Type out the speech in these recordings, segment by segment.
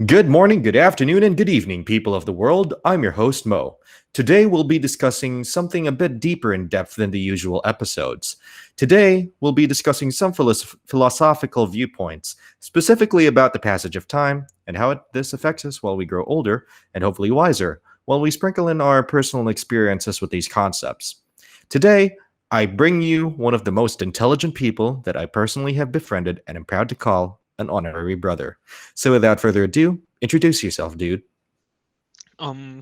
Good morning, good afternoon, and good evening, people of the world. I'm your host, Mo. Today, we'll be discussing something a bit deeper in depth than the usual episodes. Today, we'll be discussing some philosophical viewpoints, specifically about the passage of time and how this affects us while we grow older and hopefully wiser, while we sprinkle in our personal experiences with these concepts. Today, I bring you one of the most intelligent people that I personally have befriended and am proud to call an honorary brother. So without further ado, introduce yourself, dude.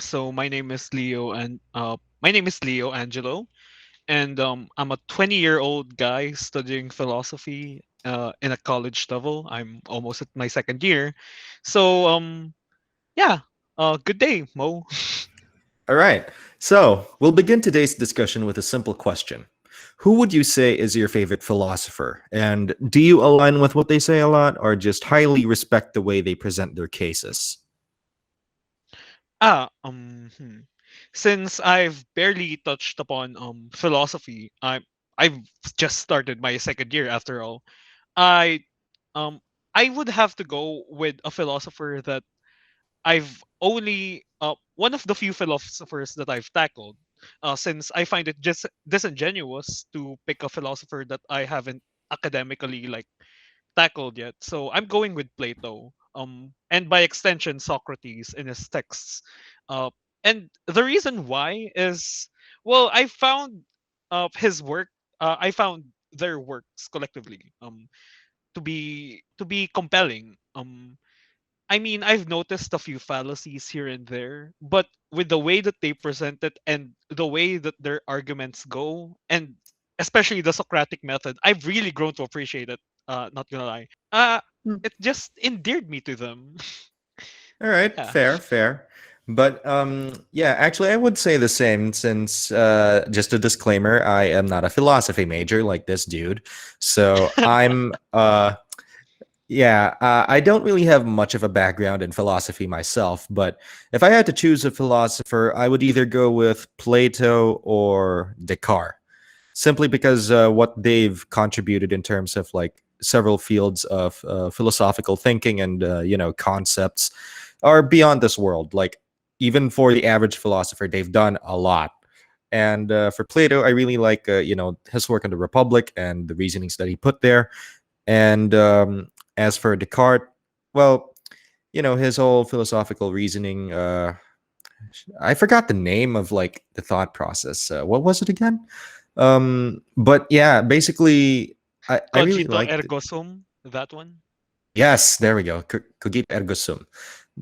So my name is Leo Angelo, and I'm a 20-year-old guy studying philosophy in a college level. I'm almost at my second year. So yeah, good day, Mo. All right. So we'll begin today's discussion with a simple question. Who would you say is your favorite philosopher? And do you align with what they say a lot or just highly respect the way they present their cases? Ah, Since I've barely touched upon philosophy, I've just started my second year after all. I um I would have to go with a philosopher that I've only one of the few philosophers that I've tackled, since I find it just disingenuous to pick a philosopher that I haven't academically tackled yet. So I'm going with Plato, and by extension Socrates in his texts. Uh, and the reason why is, well, I found his work. I found their works collectively to be compelling. I mean, I've noticed a few fallacies here and there, but with the way that they present it and the way that their arguments go, and especially the Socratic method, I've really grown to appreciate it. Not gonna lie. It just endeared me to them. All right, Yeah. fair, fair. But yeah, actually, I would say the same. Since just a disclaimer, I am not a philosophy major like this dude, so I don't really have much of a background in philosophy myself. But if I had to choose a philosopher, I would either go with Plato or Descartes, simply because what they've contributed in terms of like several fields of philosophical thinking and concepts are beyond this world. Like even for the average philosopher, they've done a lot. And for Plato, I really like his work on the Republic and the reasonings that he put there. And as for Descartes, well, his whole philosophical reasoning. I forgot the name of like the thought process. What was it again? But yeah, basically, I really Cogito liked it. ergo sum, that one. Yes, there we go. Cogito ergo sum.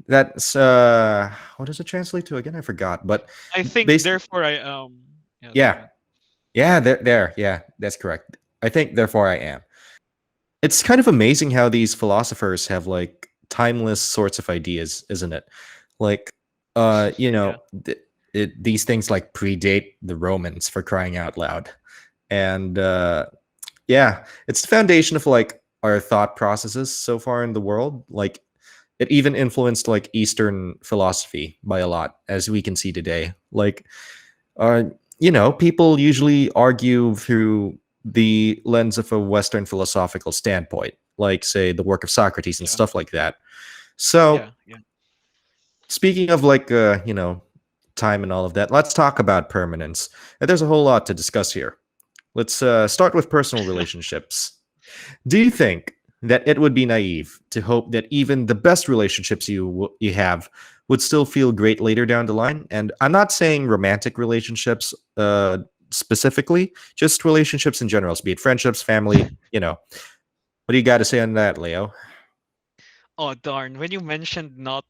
That's what does it translate to again? I forgot. But I think basically, therefore yeah, that yeah, one. yeah, there, yeah, that's correct. I think therefore I am. It's kind of amazing how these philosophers have like timeless sorts of ideas, isn't it? Like, Yeah. these things like predate the Romans for crying out loud, and yeah, it's the foundation of like our thought processes so far in the world. Like, it even influenced like Eastern philosophy by a lot, as we can see today. Like, uh, people usually argue through the lens of a Western philosophical standpoint, like, say, the work of Socrates and Yeah. stuff like that. So, Yeah. Yeah. speaking of like, time and all of that, let's talk about permanence. And there's a whole lot to discuss here. Let's start with personal relationships. Do you think that it would be naive to hope that even the best relationships you have would still feel great later down the line? And I'm not saying romantic relationships specifically, just relationships in general, be it friendships, family. What do you got to say on that, Leo? Oh darn! When you mentioned not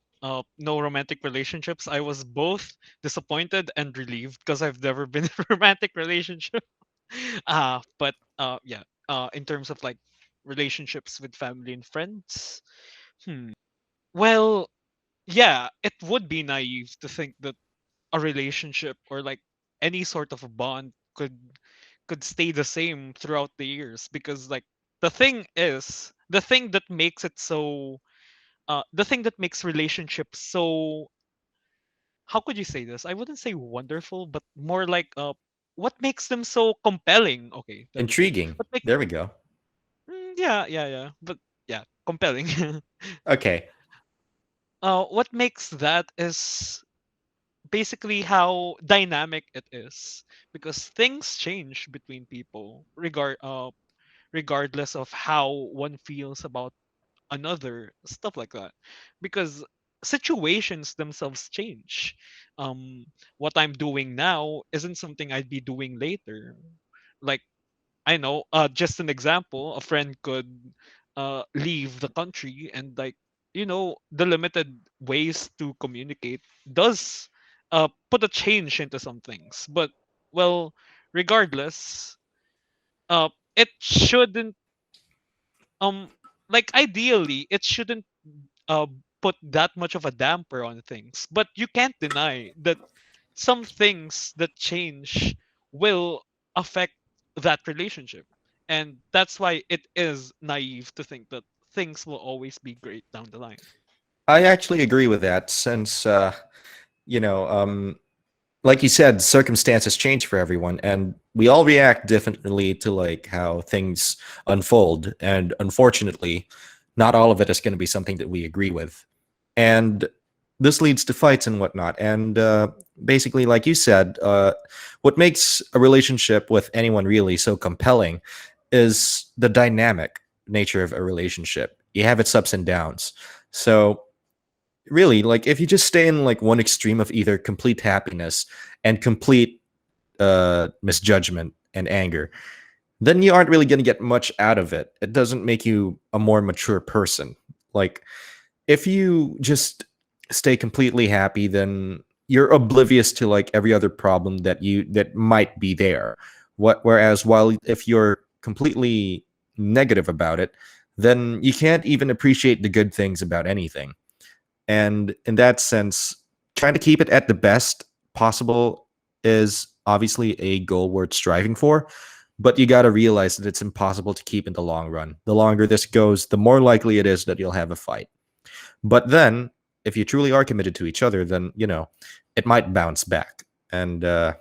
no romantic relationships, I was both disappointed and relieved because I've never been in a romantic relationship. But yeah. In terms of relationships with family and friends, well, yeah, it would be naive to think that a relationship or any sort of a bond could stay the same throughout the years, because the thing that makes it so the thing that makes relationships so, how could you say this? I wouldn't say wonderful, but more what makes them so compelling. Okay, let me think. Intriguing. What make There we go. Yeah, yeah, yeah, but yeah, compelling. Okay. what makes that is basically how dynamic it is, because things change between people regardless of how one feels about another, stuff like that, because situations themselves change. um what I'm doing now isn't something I'd be doing later. Like, I know, just an example, a friend could leave the country, and like, the limited ways to communicate does put a change into some things. But, well, regardless, uh it shouldn't, um like, ideally it shouldn't uh put that much of a damper on things. But you can't deny that some things that change will affect that relationship. And that's why it is naive to think that things will always be great down the line. I actually agree with that since, you know, like you said, circumstances change for everyone, and we all react differently to like how things unfold. And unfortunately, not all of it is going to be something that we agree with, and this leads to fights and whatnot. And basically, like you said, what makes a relationship with anyone really so compelling is the dynamic nature of a relationship. You have its ups and downs. So really, like if you just stay in like one extreme of either complete happiness and complete misjudgment and anger, then you aren't really going to get much out of it. It doesn't make you a more mature person. Like if you just stay completely happy, then you're oblivious to like every other problem that might be there. Whereas while if you're completely negative about it, then you can't even appreciate the good things about anything. And in that sense, trying to keep it at the best possible is obviously a goal worth striving for. But you got to realize that it's impossible to keep in the long run. The longer this goes, the more likely it is that you'll have a fight. But then, if you truly are committed to each other, then, it might bounce back. And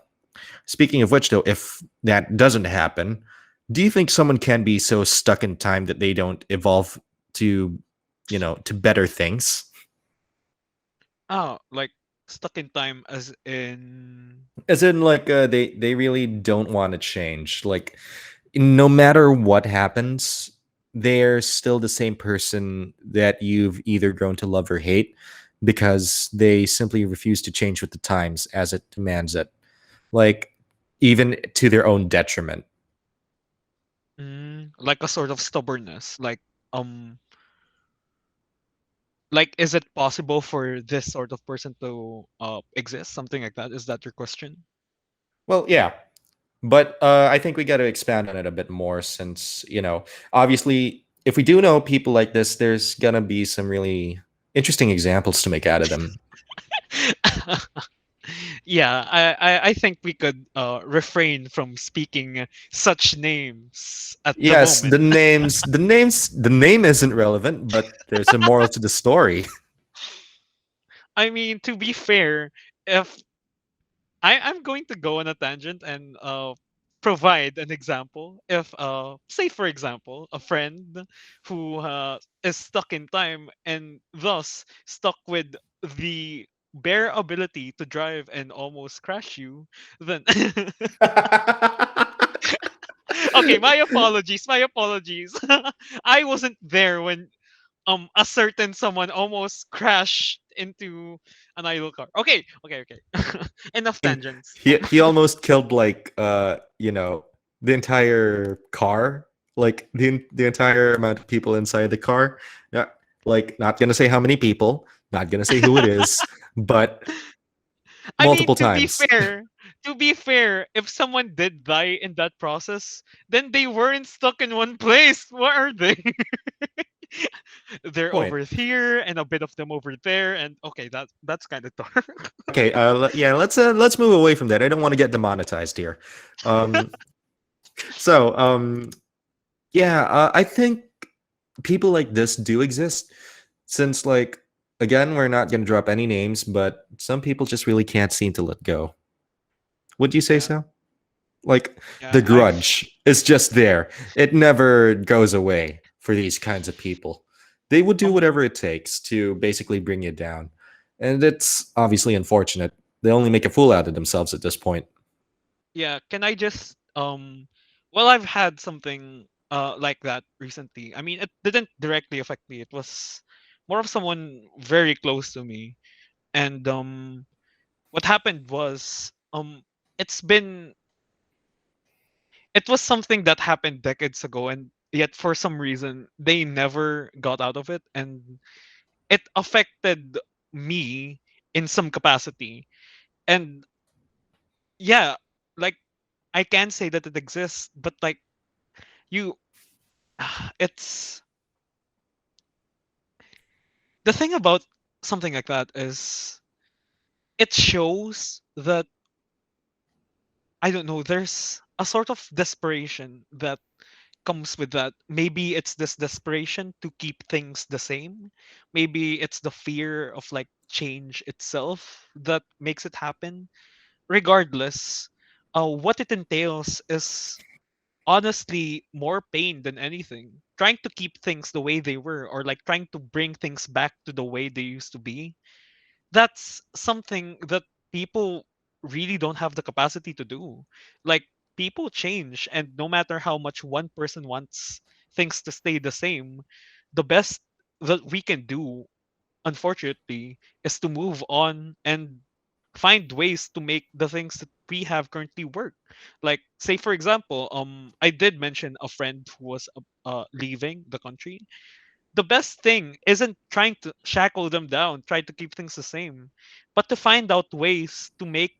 speaking of which, though, if that doesn't happen, do you think someone can be so stuck in time that they don't evolve to, to better things? Oh, like, stuck in time as in. As in, like, they really don't want to change. Like, no matter what happens, they're still the same person that you've either grown to love or hate because they simply refuse to change with the times as it demands it. Like, even to their own detriment. Like a sort of stubbornness, um is it possible for this sort of person to exist, something like that? Is that your question? Well, yeah. But I think we got to expand on it a bit more since, obviously, if we do know people like this, there's going to be some really interesting examples to make out of them. Yeah, I think we could refrain from speaking such names at the Yes, moment. the name isn't relevant, but there's a moral to the story. I mean, to be fair, if I'm going to go on a tangent and provide an example. If, say, for example, a friend who is stuck in time and thus stuck with the bare ability to drive and almost crash you, then okay, my apologies, my apologies. I wasn't there when a certain someone almost crashed into an idle car. Okay, okay, okay. Enough And tangents. he almost killed like the entire car, like the entire amount of people inside the car. Yeah, like not gonna say how many people, not gonna say who it is, but I mean, multiple times. to be fair, if someone did die in that process, then they weren't stuck in one place. Where are they? They're Point. over here and a bit of them over there, and okay, that's kind of dark. Okay, yeah, let's move away from that. I don't want to get demonetized here. Um, so yeah, I think people like this do exist since like again we're not going to drop any names, but some people just really can't seem to let go. Would you say Yeah, so? Like the yeah, I've grudge is just there. It never goes away for these kinds of people. They would do Um, whatever it takes to basically bring you down. And it's obviously unfortunate. They only make a fool out of themselves at this point. yeah, can I just well, I've had something like that recently. I mean, it didn't directly affect me. It was more of someone very close to me. And what happened was it's been it was something that happened decades ago, and yet for some reason they never got out of it, and it affected me in some capacity. And yeah, like, I can say that it exists, but like, you it's the thing about something like that is it shows that, I don't know, there's a sort of desperation that comes with that. Maybe it's this desperation to keep things the same. Maybe it's the fear of like change itself that makes it happen. Regardless, what it entails is honestly more pain than anything. Trying to keep things the way they were, or like trying to bring things back to the way they used to be, that's something that people really don't have the capacity to do. Like, people change, and no matter how much one person wants things to stay the same, the best that we can do, unfortunately, is to move on and find ways to make the things that we have currently work. Like, say for example, I did mention a friend who was leaving the country. The best thing isn't trying to shackle them down, try to keep things the same, but to find out ways to make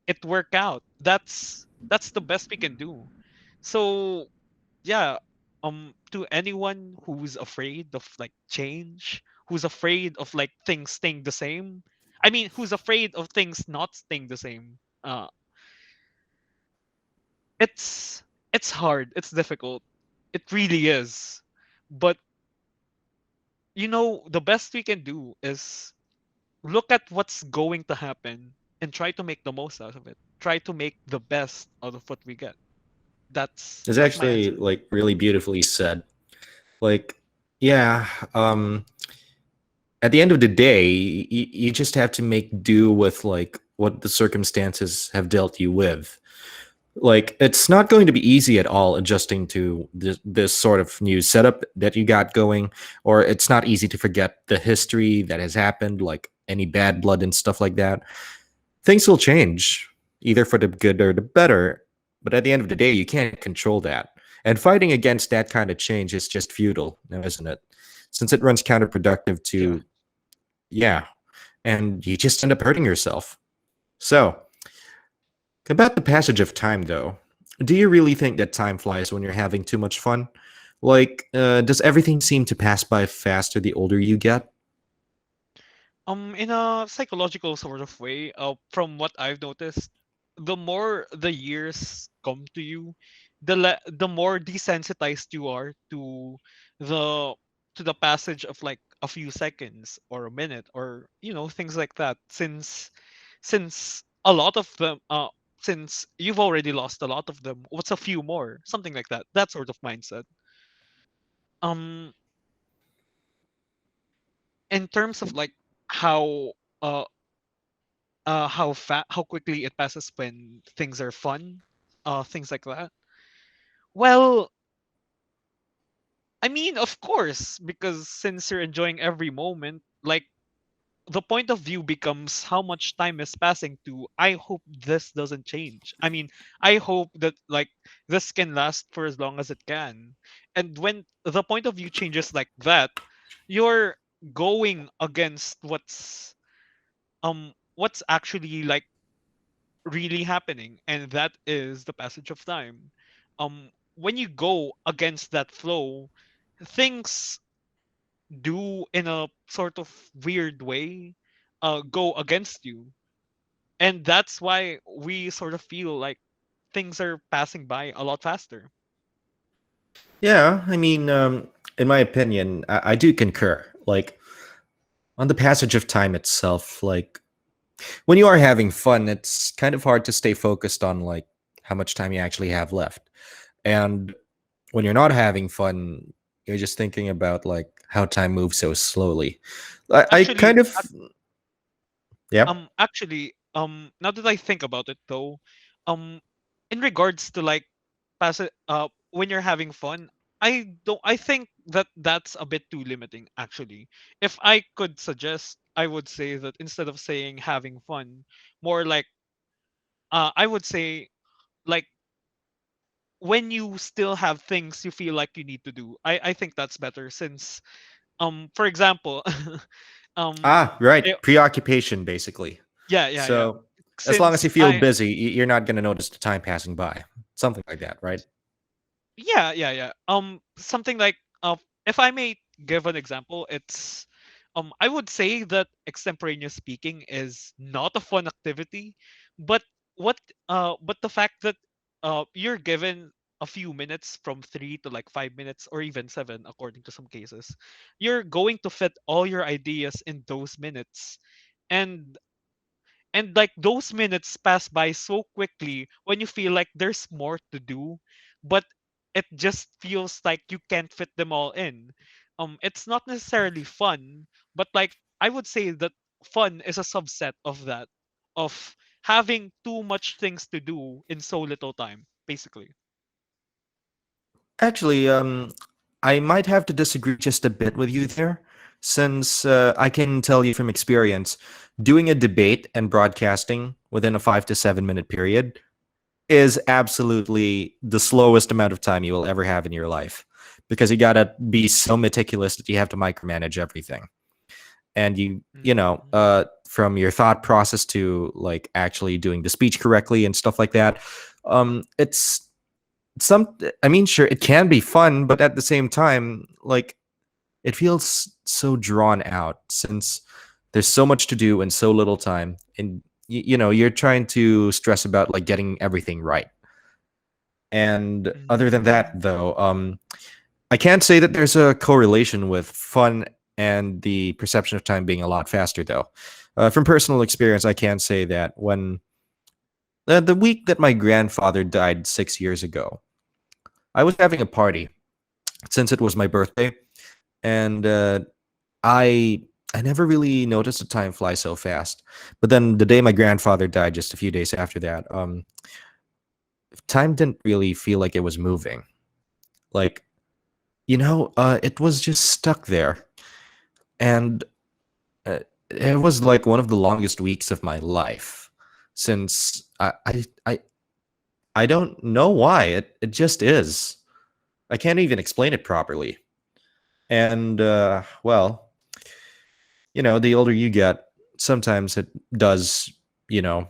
it work out. That's the best we can do. So yeah, to anyone who's afraid of like change, who's afraid of like things staying the same, I mean, who's afraid of things not staying the same, it's it's hard, it's difficult, it really is. But the best we can do is look at what's going to happen and try to make the most out of it. Try to make the best out of what we get. It's That's my actually answer. like really beautifully said. Like, yeah, at the end of the day, you just have to make do with like what the circumstances have dealt you with. Like, it's not going to be easy at all adjusting to this sort of new setup that you got going, or it's not easy to forget the history that has happened, like any bad blood and stuff like that. Things will change, either for the good or the better, but at the end of the day, you can't control that. And fighting against that kind of change is just futile now, isn't it? Since it runs counterproductive Yeah. to, yeah, and you just end up hurting yourself. So, about the passage of time, though, do you really think that time flies when you're having too much fun? Like, does everything seem to pass by faster the older you get? In a psychological sort of way, from what I've noticed, the more the years come to you, the more desensitized you are the to the passage of like a few seconds or a minute, or things like that. Since a lot of them, since you've already lost a lot of them, what's a few more? Something like that. That sort of mindset. Um, in terms of like how uh how quickly it passes when things are fun, things like that. Well, I mean, of course, because since you're enjoying every moment, like, the point of view becomes how much time is passing to, I hope this doesn't change. I mean, I hope that like this can last for as long as it can. And when the point of view changes like that, you're going against what's actually like really happening, and that is the passage of time. When you go against that flow, things do, in a sort of weird way, go against you, and that's why we sort of feel like things are passing by a lot faster. Yeah, I mean, in my opinion, I do concur. Like, on the passage of time itself, like, when you are having fun, it's kind of hard to stay focused on like how much time you actually have left. And when you're not having fun, you're just thinking about like how time moves so slowly. I Actually, kind of, yeah. now that I think about it though, um, in regards to like when you're having fun, I think that that's a bit too limiting actually. If I could suggest, I would say that instead of saying having fun, more like I would say like when you still have things you feel like you need to do. I think that's better since for example Ah, eh, right. Preoccupation, basically. yeah. So as long as Since you feel I busy, you're not going to notice the time passing by. Something like that, right? Yeah. Something like if I may give an example, it's I would say that extemporaneous speaking is not a fun activity, but what but the fact that you're given a few minutes from 3 to like 5 minutes or even 7 according to some cases, you're going to fit all your ideas in those minutes. And like those minutes pass by so quickly when you feel like there's more to do, but it just feels like you can't fit them all in. It's not necessarily fun, but like I would say that fun is a subset of that, of having too much things to do in so little time, basically. Actually, I might have to disagree just a bit with you there, since I can tell you from experience, doing a debate and broadcasting within a 5 to 7 minute period is absolutely the slowest amount of time you will ever have in your life, because you gotta be so meticulous that you have to micromanage everything, and Mhm. from your thought process to like actually doing the speech correctly and stuff like that. It's some I mean, sure, it can be fun, but at the same time, like, it feels so drawn out since there's so much to do in so little time, and you're trying to stress about like getting everything right. And other than that, Mhm. though, I can't say that there's a correlation with fun and the perception of time being a lot faster, though. From personal experience, I can say that when the week that my grandfather died 6 years ago, I was having a party since it was my birthday, and I I never really noticed the time fly so fast. But then the day my grandfather died, just a few days after that, time didn't really feel like it was moving. Like, it was just stuck there, and it was like one of the longest weeks of my life, since I don't know why. It just is. I can't even explain it properly. And well, the older you get, sometimes it does, you know,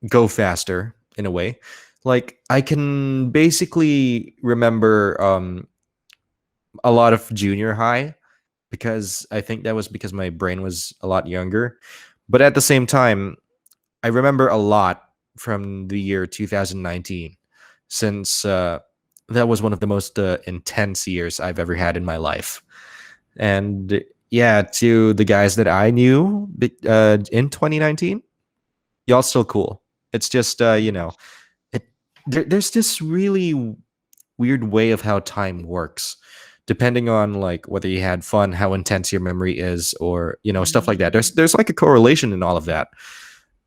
go faster in a way. Like, I can basically remember a lot of junior high, because I think that was because my brain was a lot younger. But at the same time, I remember a lot from the year 2019, since that was one of the most intense years I've ever had in my life. And yeah, to the guys that I knew in 2019, y'all still cool. It's just, it, there's this really weird way of how time works, depending on like whether you had fun, how intense your memory is, or stuff like that. Mhm. There's like a correlation in all of that.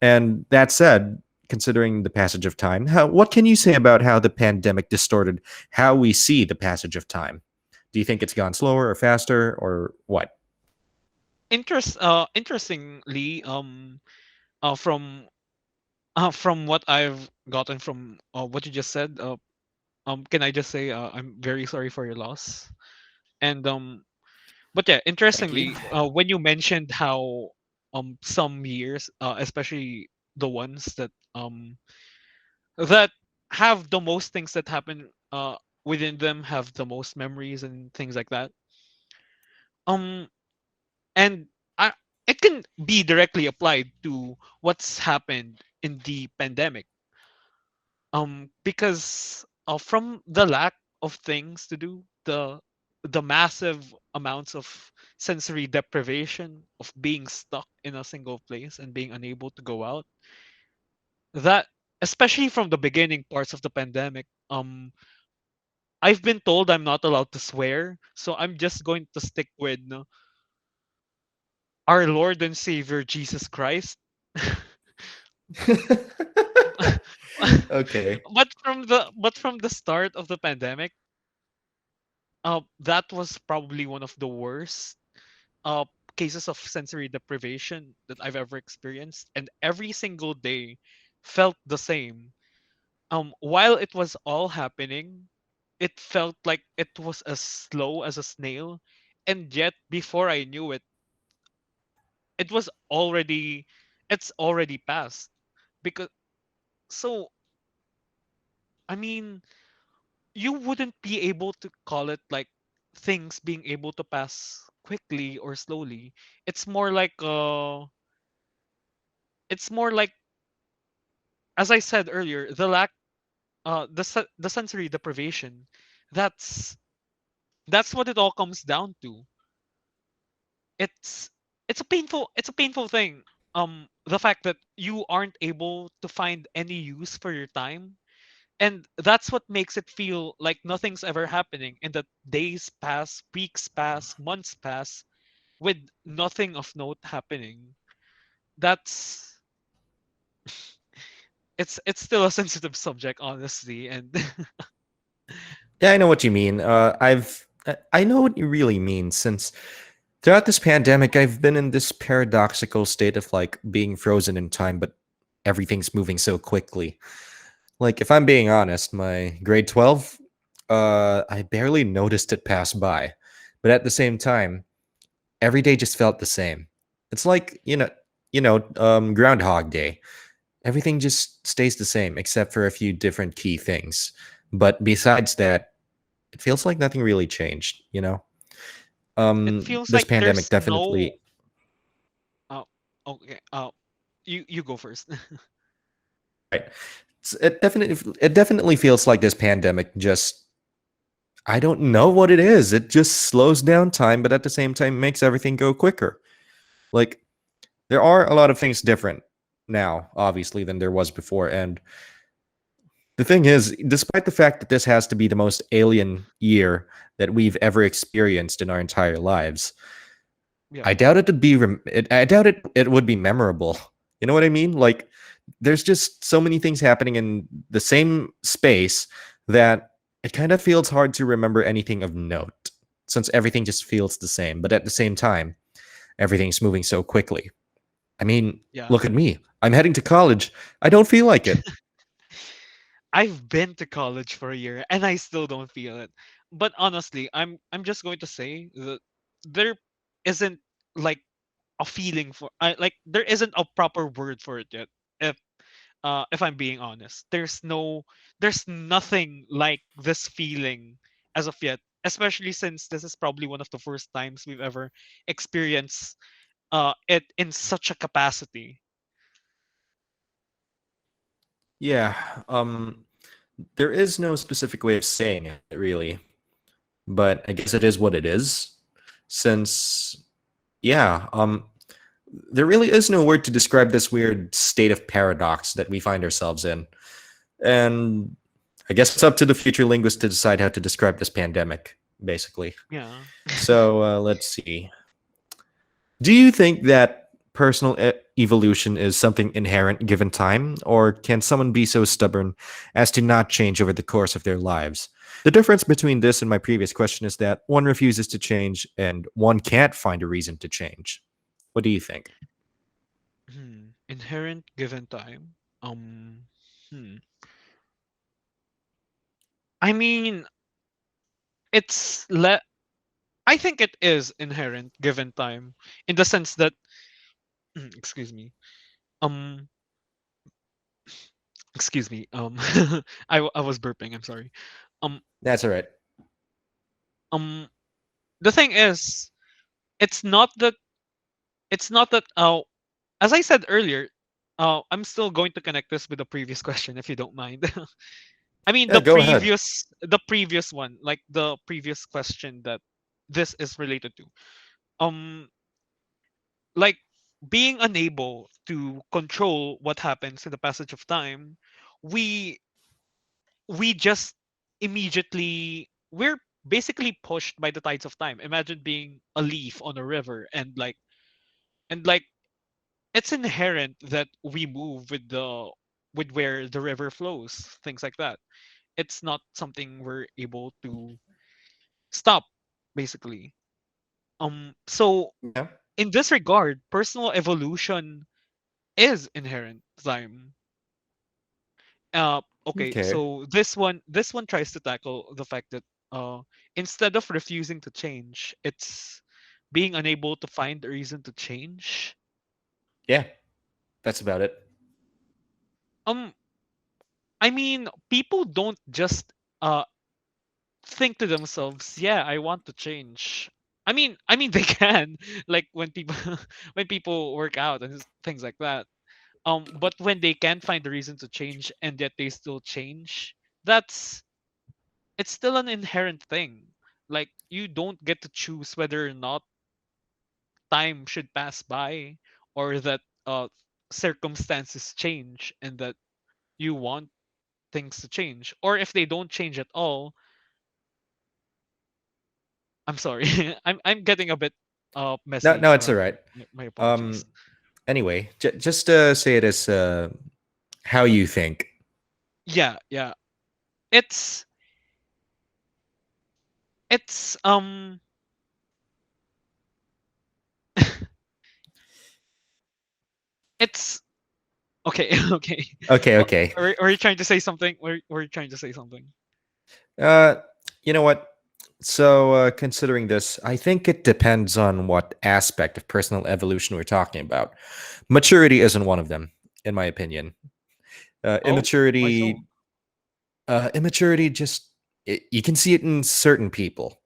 And that said, considering the passage of time, what can you say about how the pandemic distorted how we see the passage of time? Do you think it's gone slower or faster or what? Interestingly, from from what I've gotten from what you just said, can I just say I'm very sorry for your loss. And but yeah, Thank you. interestingly, when you mentioned how some years, especially the ones that have the most things that happen within them, have the most memories and things like that. Um, and I, it can be directly applied to what's happened in the pandemic. Because from the lack of things to do, the massive amounts of sensory deprivation of being stuck in a single place and being unable to go out, that especially from the beginning parts of the pandemic, I've been told I'm not allowed to swear, so I'm just going to stick with no, our Lord and Savior Jesus Christ. Okay. But from the start of the pandemic, that was probably one of the worst uh cases of sensory deprivation that I've ever experienced, and every single day felt the same. While it was all happening, it felt like it was as slow as a snail, and yet before I knew it, it was already it's already past. Because so I mean, you wouldn't be able to call it like things being able to pass quickly or slowly. It's more like it's more like, as I said earlier, the lack the sensory deprivation. That's that's what it all comes down to. It's it's a painful thing. The fact that you aren't able to find any use for your time, and that's what makes it feel like nothing's ever happening, and that days pass, weeks pass, months pass with nothing of note happening. That's it's still a sensitive subject, honestly, and Yeah, I know what you mean. I know what you really mean since throughout this pandemic, I've been in this paradoxical state of like being frozen in time, but everything's moving so quickly. Like, if I'm being honest, my grade 12, I barely noticed it pass by. But at the same time, every day just felt the same. It's like, Groundhog Day. Everything just stays the same except for a few different key things. But besides that, it feels like nothing really changed, you know? it feels This like pandemic there's no definitely uh okay, you go first. right. It definitely feels like this pandemic just I don't know what it is. It just slows down time, but at the same time makes everything go quicker. Like there are a lot of things different now, obviously, than there was before. And the thing is, despite the fact that this has to be the most alien year that we've ever experienced in our entire lives, Yeah. I doubt it'd be. I doubt it would be memorable. You know what I mean? Like, there's just so many things happening in the same space that it kind of feels hard to remember anything of note, since everything just feels the same. But at the same time, everything's moving so quickly. I mean, Yeah. look at me. I'm heading to college. I don't feel like it. I've been to college for a year and I still don't feel it. But honestly, I'm just going to say that there isn't like a feeling for like there isn't a proper word for it yet. If I'm being honest, there's nothing like this feeling as of yet, especially since this is probably one of the first times we've ever experienced it in such a capacity. Yeah. There is no specific way of saying it, really, but I guess it is what it is. Since, yeah, there really is no word to describe this weird state of paradox that we find ourselves in. And I guess it's up to the future linguist to decide how to describe this pandemic, basically. Yeah. So let's see. Do you think that personal evolution is something inherent given time, or can someone be so stubborn as to not change over the course of their lives? The difference between this and my previous question is that one refuses to change and one can't find a reason to change. What do you think? Inherent given time. Hmm. I mean, it's le I think it is inherent given time in the sense that excuse me. Um excuse me. I was burping, I'm sorry. Um That's all right. um the thing is, it's not that it's not that as I said earlier, I'm still going to connect this with the previous question if you don't mind. I mean Yeah, go ahead. the previous one, like the previous question that this is related to. Um like being unable to control what happens in the passage of time, we we just immediately we're basically pushed by the tides of time. Imagine being a leaf on a river, and it's inherent that we move with where the river flows, things like that. It's not something we're able to stop, basically. So Yeah. in this regard, personal evolution is inherent time. Okay, Okay. so this one tries to tackle the fact that uh instead of refusing to change, it's being unable to find a reason to change. Yeah. That's about it. um I mean, people don't just uh think to themselves, yeah, I want to change. I mean they can, like when people when people work out and things like that. But when they can't find a reason to change and yet they still change, that's it's still an inherent thing. Like, you don't get to choose whether or not time should pass by, or that circumstances change and that you want things to change, or if they don't change at all. I'm sorry. I'm getting a bit No, messy no, it's all around right. here. My apologies. Um. Anyway, just say it as how you think. Yeah, yeah. It's it's it's okay. Okay. Okay. Uh, Okay. were you trying to say something? Were you trying to say something? Uh. You know what? So, considering this, I think it depends on what aspect of personal evolution we're talking about. Maturity isn't one of them, in my opinion. Oh, why so? Immaturity just you can see it in certain people.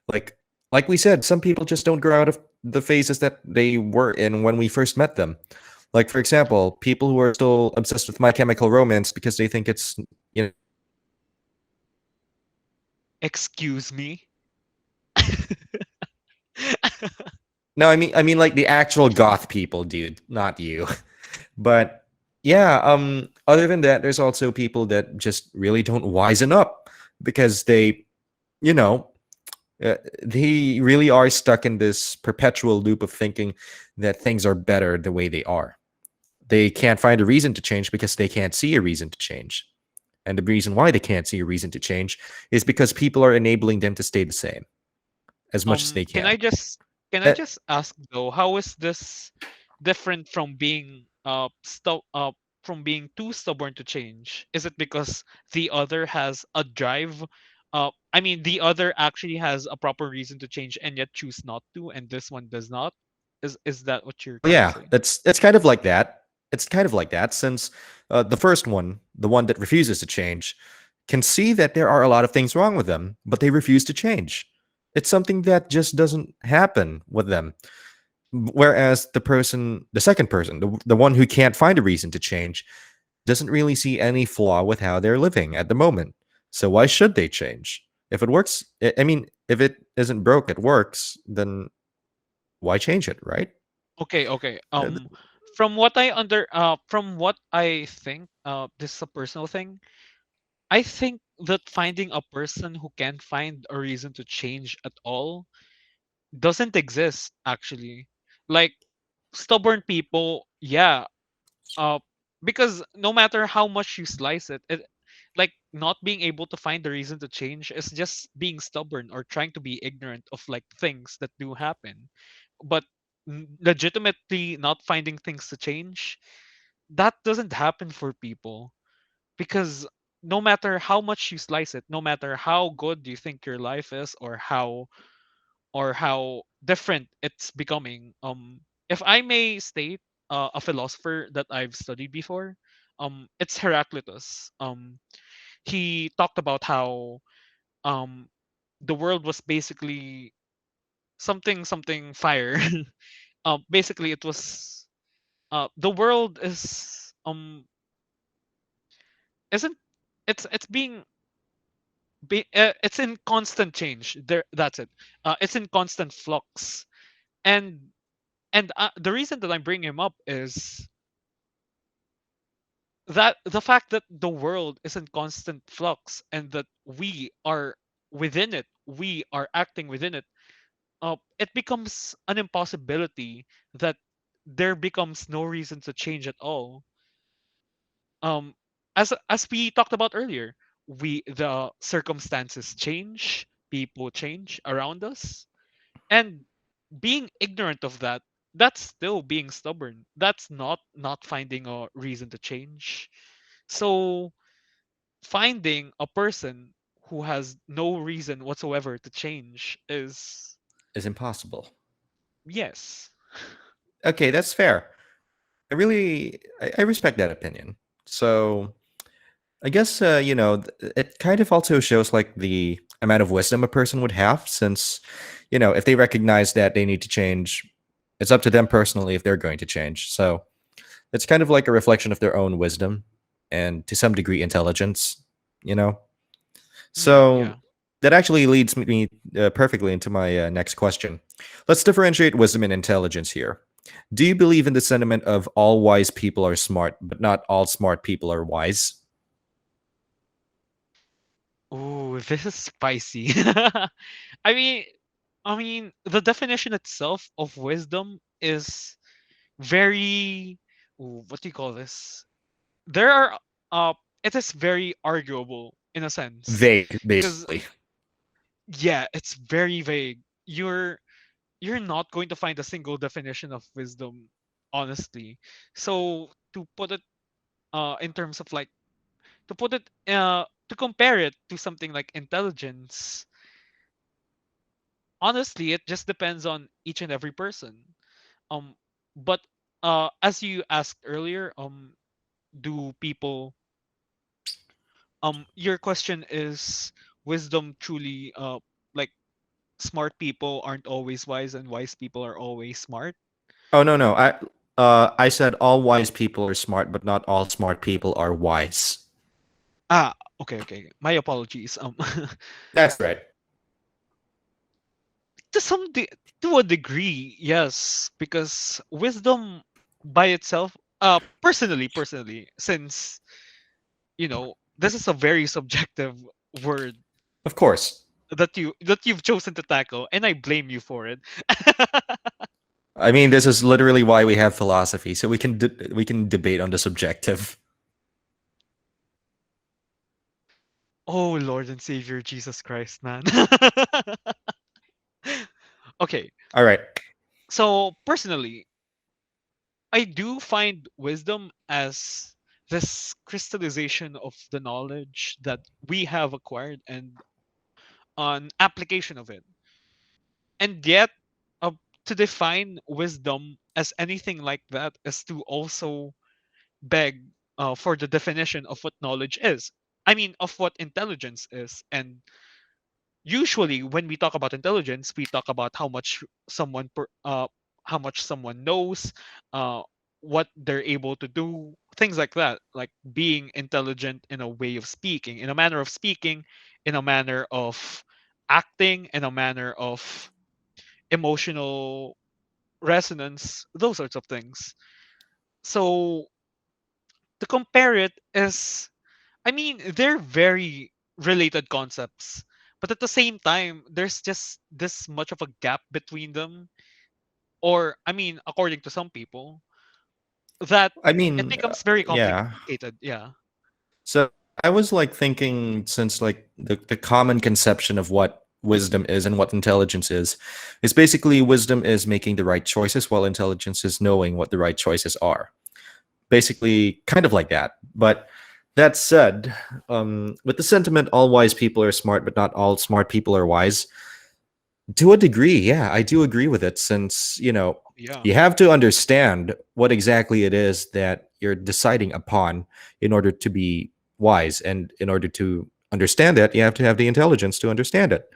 Like like we said, some people just don't grow out of the phases that they were in when we first met them. Like for example, people who are still obsessed with My Chemical Romance because they think it's Excuse me. no, I mean like the actual goth people, dude, not you. But yeah, other than that, there's also people that just really don't wisen up because you know, they really are stuck in this perpetual loop of thinking that things are better the way they are. They can't find a reason to change because they can't see a reason to change. And the reason why they can't see a reason to change is because people are enabling them to stay the same as much as they Can can. I just Uh, ask though, how is this different from being too stubborn to change? Is it because the other has a drive? I mean, the other actually has a proper reason to change and yet choose not to, and this one does not. Is that what you're trying to yeah, say? it's kind of like that. It's kind of like that since the first one, the one that refuses to change, can see that there are a lot of things wrong with them, but they refuse to change. It's something that just doesn't happen with them. Whereas the second person, the one who can't find a reason to change, doesn't really see any flaw with how they're living at the moment. So why should they change? If it works, I mean, if it isn't broke, it works, then why change it, right? Okay, okay. Uh, From what I think, this is a personal thing. I think that finding a person who can find a reason to change at all doesn't exist, actually. Like, stubborn people, yeah, uh because no matter how much you slice it, like, not being able to find the reason to change is just being stubborn or trying to be ignorant of, like, things that do happen. But legitimately not finding things to change, that doesn't happen for people, because no matter how much you slice it, no matter how good you think your life is, or how different it's becoming. If I may state a philosopher that I've studied before, it's Heraclitus. He talked about how um the world was basically something fire. Basically it was the world is isn't it's being it's in constant change. There, that's it. It's in constant flux. and and the reason that I'm bringing him up is that the fact that the world is in constant flux and that we are within it, we are acting within it, it becomes an impossibility that there becomes no reason to change at all. um as we talked about earlier, we the circumstances change, people change around us, and being ignorant of that, that's still being stubborn. That's not finding a reason to change. So finding a person who has no reason whatsoever to change is, Is impossible. yes. Okay, that's fair. I respect that opinion. So I guess it kind of also shows like the amount of wisdom a person would have, since if they recognize that they need to change, it's up to them personally if they're going to change. So it's kind of like a reflection of their own wisdom and to some degree intelligence. You know, Yeah. so that actually leads me perfectly into my next question. Let's differentiate wisdom and intelligence here. Do you believe in the sentiment of all wise people are smart, but not all smart people are wise? Ooh, this is spicy. I mean, the definition itself of wisdom is very, ooh, what do you call this? There are it is very arguable in a sense, Vague, because basically. yeah, it's very vague. You're not going to find a single definition of wisdom, honestly. So to put it in terms of like, to put it to compare it to something like intelligence, honestly it just depends on each and every person. um but as you asked earlier, do people your question is, wisdom truly like, smart people aren't always wise and wise people are always smart? Oh no, no. I said all wise people are smart, but not all smart people are wise. Ah, okay, okay, my apologies. That's right. To to a degree, yes, because wisdom by itself, personally, since this is a very subjective word Of course. that you've chosen to tackle, and I blame you for it. I mean, this is literally why we have philosophy, so we can debate on the subjective. Oh, Lord and Savior Jesus Christ, man. Okay, All right. so personally, I do find wisdom as this crystallization of the knowledge that we have acquired and an application of it. And yet, uh, to define wisdom as anything like that is to also beg for the definition of what knowledge is. I mean, of what intelligence is. And usually, when we talk about intelligence, we talk about how much someone knows, uh, what they're able to do, things like that, like being intelligent in a way of speaking, in a manner of speaking, in a manner of acting, in a manner of emotional resonance, those sorts of things. So to compare it is, I mean, they're very related concepts, but at the same time, there's just this much of a gap between them, or I mean, according to some people, that I it mean, becomes very yeah. complicated. Yeah. So I was like thinking, since like the common conception of what wisdom is and what intelligence is basically wisdom is making the right choices, while intelligence is knowing what the right choices are. Basically, kind of like that. But that said, with the sentiment all wise people are smart, but not all smart people are wise, to a degree, yeah, I do agree with it, since, Yeah. you have to understand what exactly it is that you're deciding upon in order to be wise. And in order to understand that, you have to have the intelligence to understand it.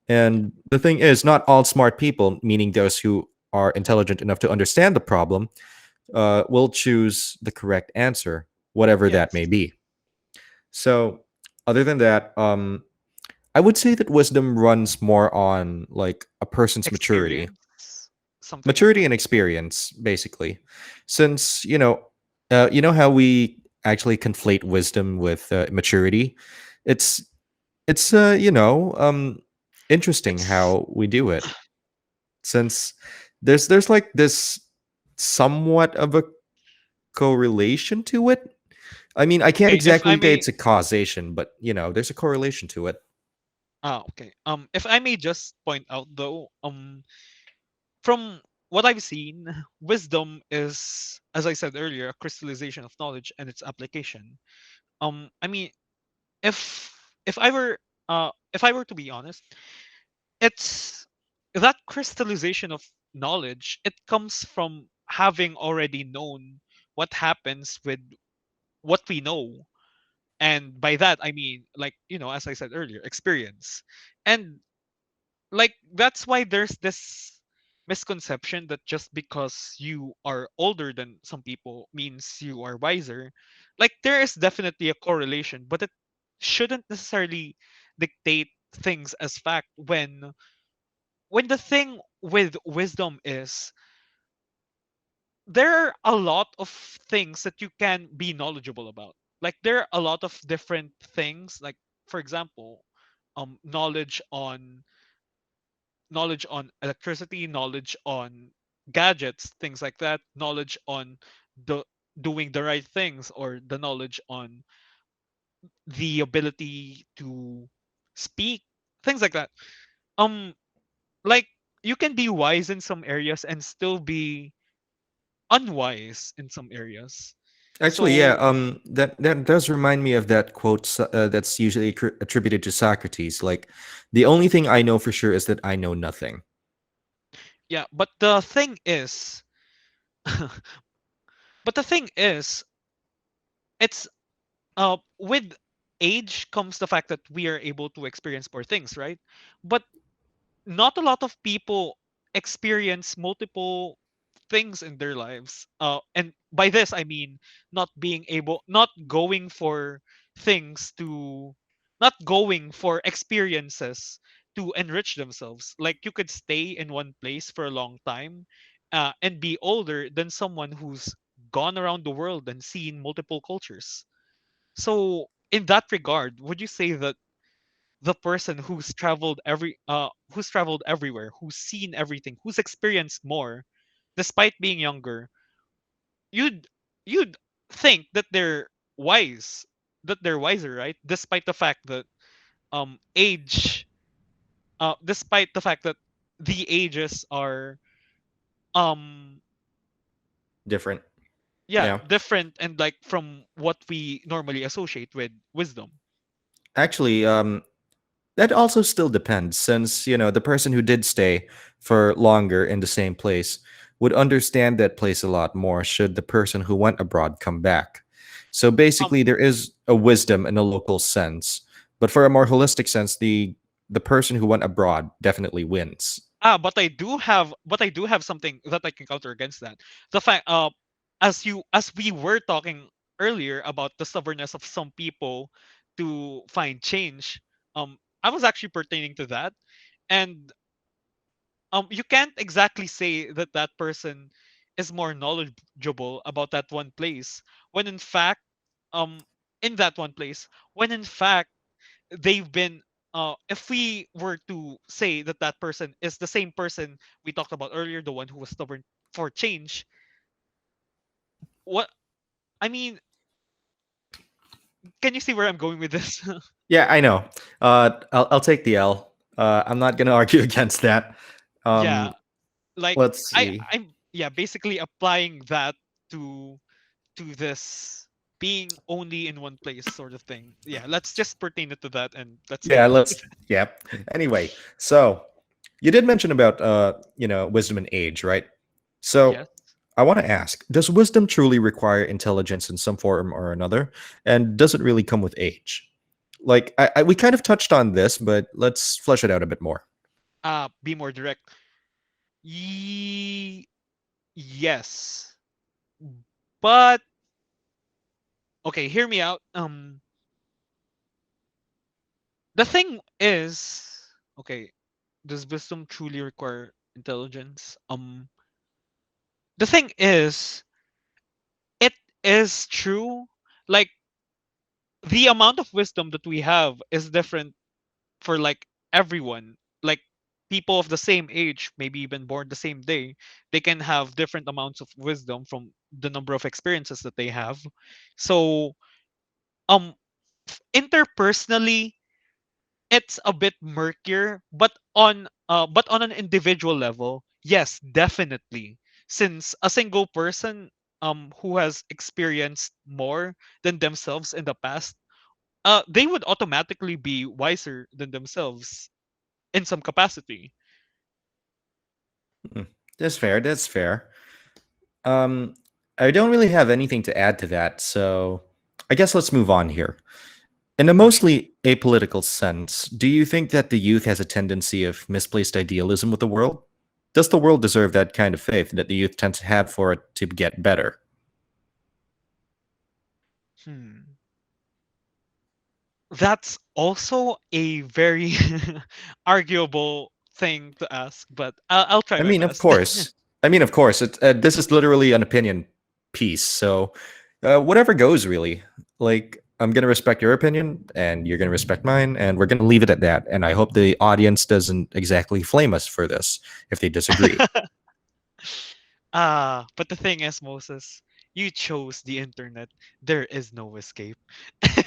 And the thing is, not all smart people, meaning those who are intelligent enough to understand the problem, will choose the correct answer, whatever that Yes. may be. So, other than that, I would say that wisdom runs more on like a person's maturity, Experience, something like that. and experience, basically. Since how we actually conflate wisdom with maturity. It's it's interesting It's how we do it, since there's like this somewhat of a correlation to it. I mean, I can't okay. If I exactly say may, it's a causation, but there's a correlation to it. okay. If I may just point out though, from what I've seen, wisdom is, as I said earlier, a crystallization of knowledge and its application. I mean, if if I were if I were to be honest, it's that crystallization of knowledge. It comes from having already known what happens with what we know, and by that I mean, like, as I said earlier, experience. And like, that's why there's this misconception that just because you are older than some people means you are wiser. Like, there is definitely a correlation, but it shouldn't necessarily dictate things as fact. When the thing with wisdom is, there are a lot of things that you can be knowledgeable about. Like, there are a lot of different things, like, for example, knowledge on electricity, knowledge on gadgets, things like that, knowledge on the doing the right things, or the knowledge on the ability to speak, things like that. Um, like, you can be wise in some areas and still be unwise in some areas. Actually, yeah, So that does remind me of that quote that's usually attributed to Socrates. Like, the only thing I know for sure is that I know nothing. yeah, but the thing is, but the thing is, it's with age comes the fact that we are able to experience more things, right? But not a lot of people experience multiple things in their lives. And by this I mean, not going for things to, not going for experiences to enrich themselves. Like, you could stay in one place for a long time, and be older than someone who's gone around the world and seen multiple cultures. So in that regard, would you say that the person who's traveled everywhere, who's seen everything, who's experienced more, despite being younger, you'd you'd think that wise they're wiser, right? Despite the fact that age despite the fact that the ages are um Different. yeah, Yeah. different, and like from what we normally associate with wisdom. Actually, that also still depends, since the person who did stay for longer in the same place would understand that place a lot more should the person who went abroad come back. So um basically, there is a wisdom in a local sense, but for a more holistic sense, the person who went abroad definitely wins. but I do have something that I can counter against that. The fact, as we were talking earlier about the stubbornness of some people to find change, I was actually pertaining to that. And you can't exactly say that that person is more knowledgeable about that one place, when in fact, um in that one place, when in fact they've been, if we were to say that that person is the same person we talked about earlier, the one who was stubborn for change, what I mean, can you see where I'm going with this? Yeah, I know. I'll take the L. I'm not gonna argue against that. Yeah, Um, like, let's see. I'm, yeah, basically applying that to this being only in one place sort of thing. Yeah, let's just pertain it to that and let's Yeah, move on. let's. Yeah. Anyway, so you did mention about wisdom and age, right? So Yes. I want to ask, does wisdom truly require intelligence in some form or another? And does it really come with age? Like, we kind of touched on this, but let's flesh it out a bit more. Be more direct. Ye- yes. But okay, hear me out. The thing is, okay, does wisdom truly require intelligence? The thing is, it is true Like the amount of wisdom that we have is different for like everyone. Like people of the same age, maybe even born the same day, they can have different amounts of wisdom from the number of experiences that they have. So um interpersonally, it's a bit murkier, but on an individual level, yes, definitely. Since a single person who has experienced more than themselves in the past, they would automatically be wiser than themselves in some capacity. Hmm. That's fair. That's fair. Um, I don't really have anything to add to that, so I guess let's move on here. In a Sure. mostly apolitical sense, do you think that the youth has a tendency of misplaced idealism with the world? Does the world deserve that kind of faith that the youth tend to have for it to get better? Hmm. That's also a very arguable thing to ask, but I'll try I my mean, of best. course. I mean, of course. This is literally an opinion piece, so whatever goes, really. Like, I'm gonna respect your opinion, and you're gonna respect mine, and we're gonna leave it at that. And I hope the audience doesn't exactly flame us for this if they disagree. But the thing is, Moses, you chose the internet. There is no escape.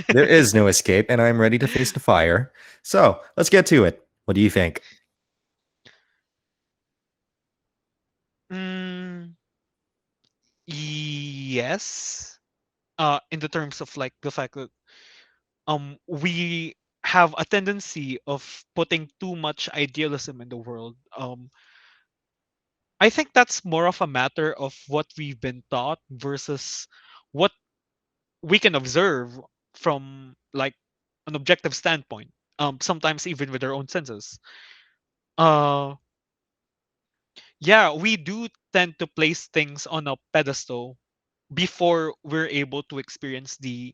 There is no escape, and I'm ready to face the fire. So let's get to it. What do you think? mm, yes. In the terms of like the fact that we have a tendency of putting too much idealism in the world. I think that's more of a matter of what we've been taught versus what we can observe from like an objective standpoint. Sometimes even with our own senses. Uh, yeah, we do tend to place things on a pedestal before we're able to experience the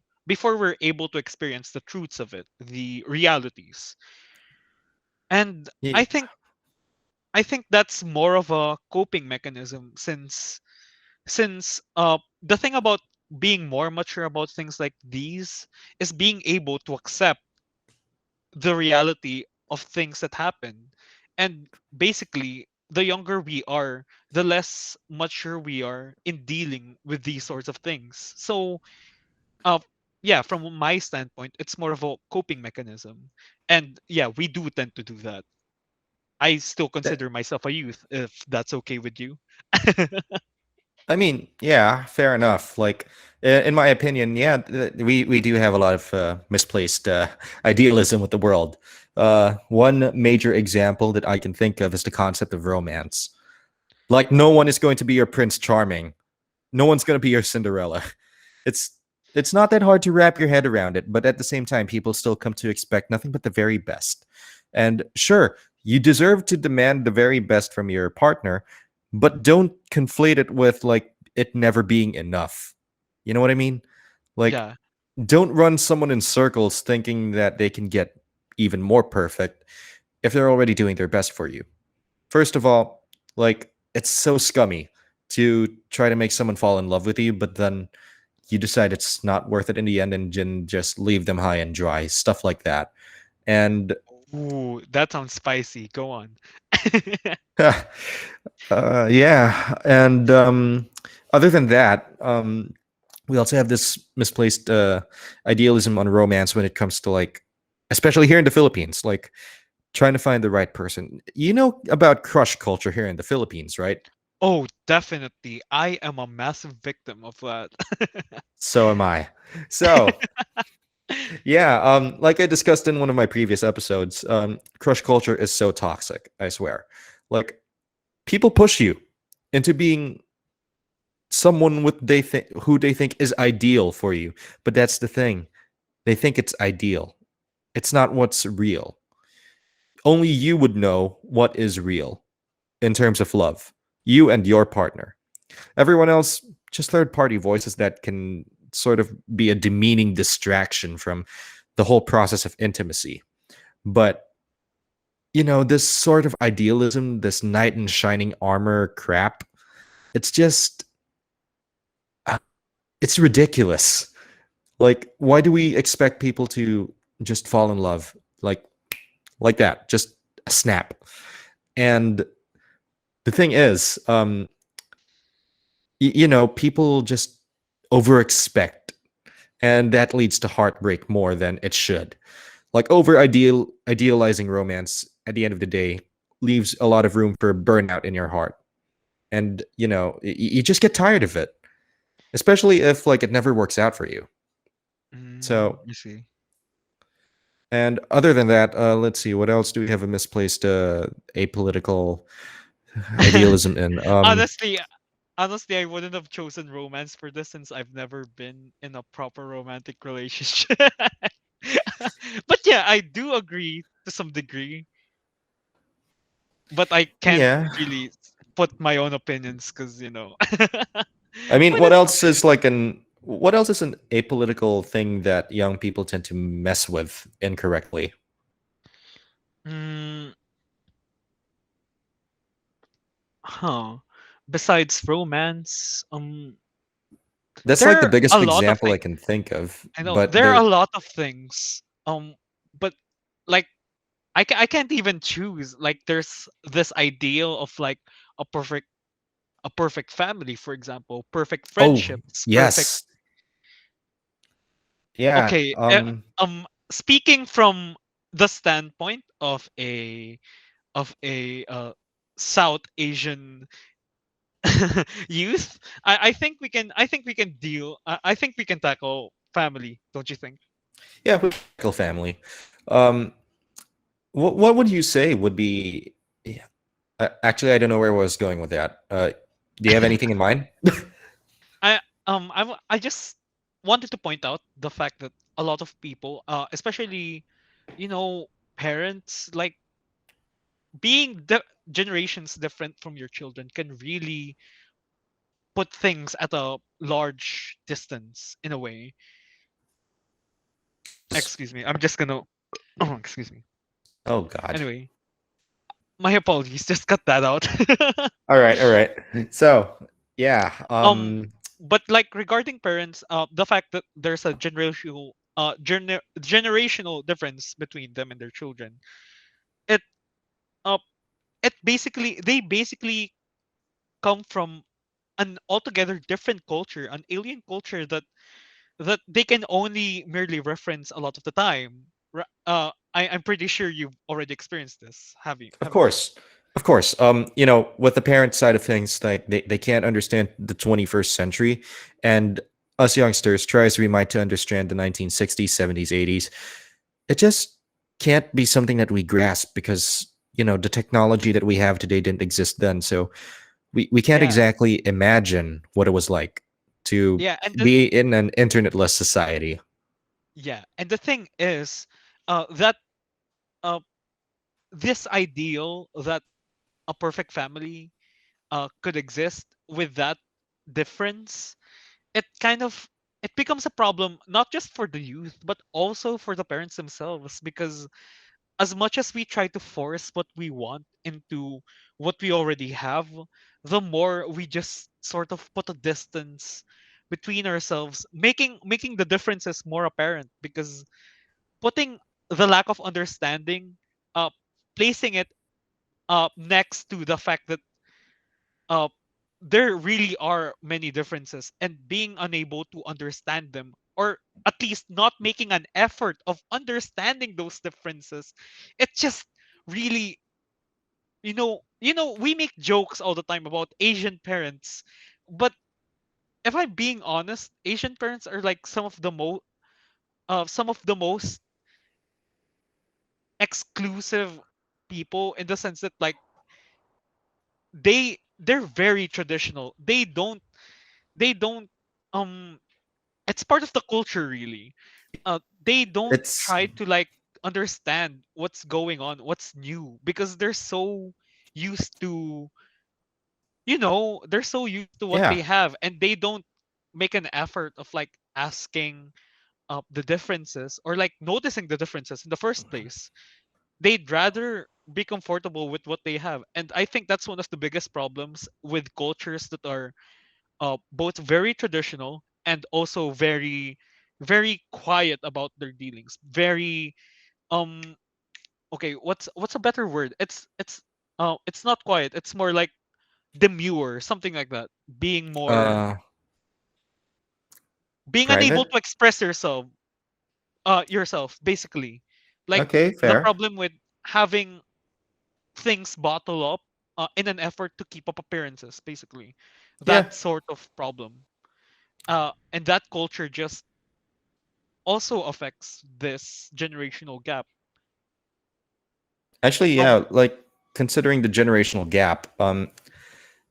truths of it, the realities. And Ye- I think that's more of a coping mechanism since the thing about being more mature about things like these is being able to accept the reality of things that happen. And basically, the younger we are, the less mature we are in dealing with these sorts of things. So, uh, yeah, from my standpoint, it's more of a coping mechanism. And yeah, we do tend to do that. I still that- consider myself a youth, if that's okay with you. I mean, yeah, fair enough. Like, in my opinion, yeah, we do have a lot of misplaced idealism with the world. One major example that I can think of is the concept of romance. Like, no one is going to be your Prince Charming. No one's going to be your Cinderella. It's it's not that hard to wrap your head around it, but at the same time, people still come to expect nothing but the very best. And sure, you deserve to demand the very best from your partner, but don't conflate it with like it never being enough. You know what I mean? Like, Yeah, don't run someone in circles thinking that they can get even more perfect if they're already doing their best for you. First of all, like, it's so scummy to try to make someone fall in love with you, but then you decide it's not worth it in the end and just leave them high and dry, stuff like that. And ooh, that sounds spicy. Go on. yeah, and other than that, we also have this misplaced idealism on romance when it comes to like, especially here in the Philippines, like trying to find the right person. You know about crush culture here in the Philippines, right? Oh, definitely. I am a massive victim of that. So am I. So yeah, like I discussed in one of my previous episodes, crush culture is so toxic, I swear. Like, people push you into being someone with they think who they think is ideal for you. But that's the thing. They think it's ideal. It's not what's real. Only you would know what is real in terms of love. You and your partner. Everyone else, just third party voices that can sort of be a demeaning distraction from the whole process of intimacy. But this sort of idealism, this knight in shining armor crap, it's just, uh, it's ridiculous. Like, why do we expect people to just fall in love like that, just a snap? And the thing is, people just over expect, and that leads to heartbreak more than it should. Like idealizing romance at the end of the day leaves a lot of room for burnout in your heart, and you just get tired of it, especially if like it never works out for you. So, You see. and other than that, let's see, what else do we have a misplaced apolitical idealism in? honestly, honestly, I wouldn't have chosen romance for this since I've never been in a proper romantic relationship. But yeah, I do agree to some degree, but I can't Yeah, really put my own opinions because but I mean, it's okay. what else is an apolitical thing that young people tend to mess with incorrectly? Mm, huh. Besides romance, That's like there the are a biggest lot of example I things. can think of, I know but there are there. a lot of things. But like I can't even choose. Like there's this ideal of like a perfect a perfect family, for example, perfect Oh, friendships, perfect. yes. Yeah. Okay, speaking from the standpoint of a South Asian youth, I think we can deal. I think we can tackle family. Don't you think? Yeah, political family. Um, what would you say would be? Yeah, actually, I don't know where I was going with that. Do you have anything in mind? I just wanted to point out the fact that a lot of people, especially you know parents, like being generations different from your children can really put things at a large distance in a way. Excuse me, I'm just gonna oh, excuse me. Oh God. Anyway, my apologies, just cut that out. All right, all right. So, yeah. um but like regarding parents, the fact that there's a generational difference between them and their children, it uh it basically they basically come from an altogether different culture, an alien culture that they can only merely reference a lot of the time. I'm pretty sure you've already experienced this, Of haven't you? course. Of course. With the parent side of things, like they can't understand the 21st century. And us youngsters try as we might to understand the 1960s, 70s, 80s. It just can't be something that we grasp because, the technology that we have today didn't exist then. So we can't Yeah, exactly imagine what it was like to yeah, and be in an internetless society. the thing is, that uh, this ideal that a perfect family could exist with that difference, it kind of it becomes a problem not just for the youth but also for the parents themselves, because as much as we try to force what we want into what we already have, the more we just sort of put a distance between ourselves, making the differences more apparent, because putting the lack of understanding, uh placing it next to the fact that uh there really are many differences, and being unable to understand them, or at least not making an effort of understanding those differences, it just really, we make jokes all the time about Asian parents, but if I'm being honest, Asian parents are like some of the most exclusive people, in the sense that like they're very traditional. They don't um it's part of the culture, really. They don't It's try to like understand what's going on, what's new, because used to they're so used to what yeah. they have, and they don't make an effort of like asking the differences, or like noticing the differences in the first place. They'd rather be comfortable with what they have, and I think that's one of the biggest problems with cultures that are both very traditional and also very very quiet about their dealings, very um okay, what's a better word? It's not quiet, it's more like demure, something like that. Uh, Being unable Private? to express yourself basically. Like Okay, the fair. problem with having things bottle up in an effort to keep up appearances, basically. Yeah. That sort of problem. And that culture just also affects this generational gap. Actually, Um, yeah, like considering the generational gap,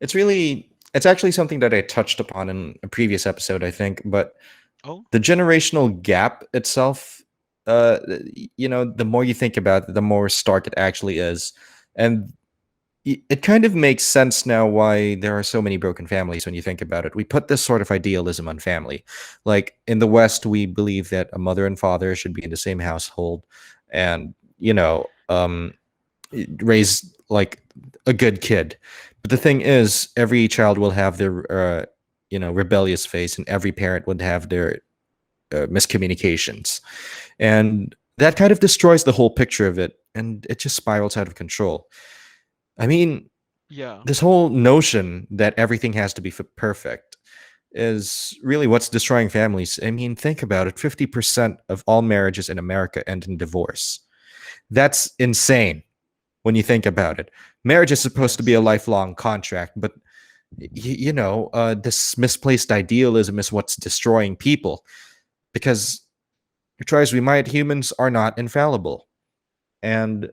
it's actually something that I touched upon in a previous episode, I think, but oh, the generational gap itself, uh the more you think about it, the more stark it actually is. And it kind of makes sense now why there are so many broken families when you think about it. We put this sort of idealism on family. Like in the West, we believe that a mother and father should be in the same household and, raise like a good kid. But the thing is, every child will have their, rebellious phase, and every parent would have their miscommunications. And that kind of destroys the whole picture of it, and it just spirals out of control. I mean, yeah, this whole notion that everything has to be perfect is really what's destroying families. I mean, think about it, 50% of all marriages in America end in divorce. That's insane when you think about it. Marriage is supposed to be a yes, lifelong contract, but this misplaced idealism is what's destroying people, because try as we might, humans are not infallible. And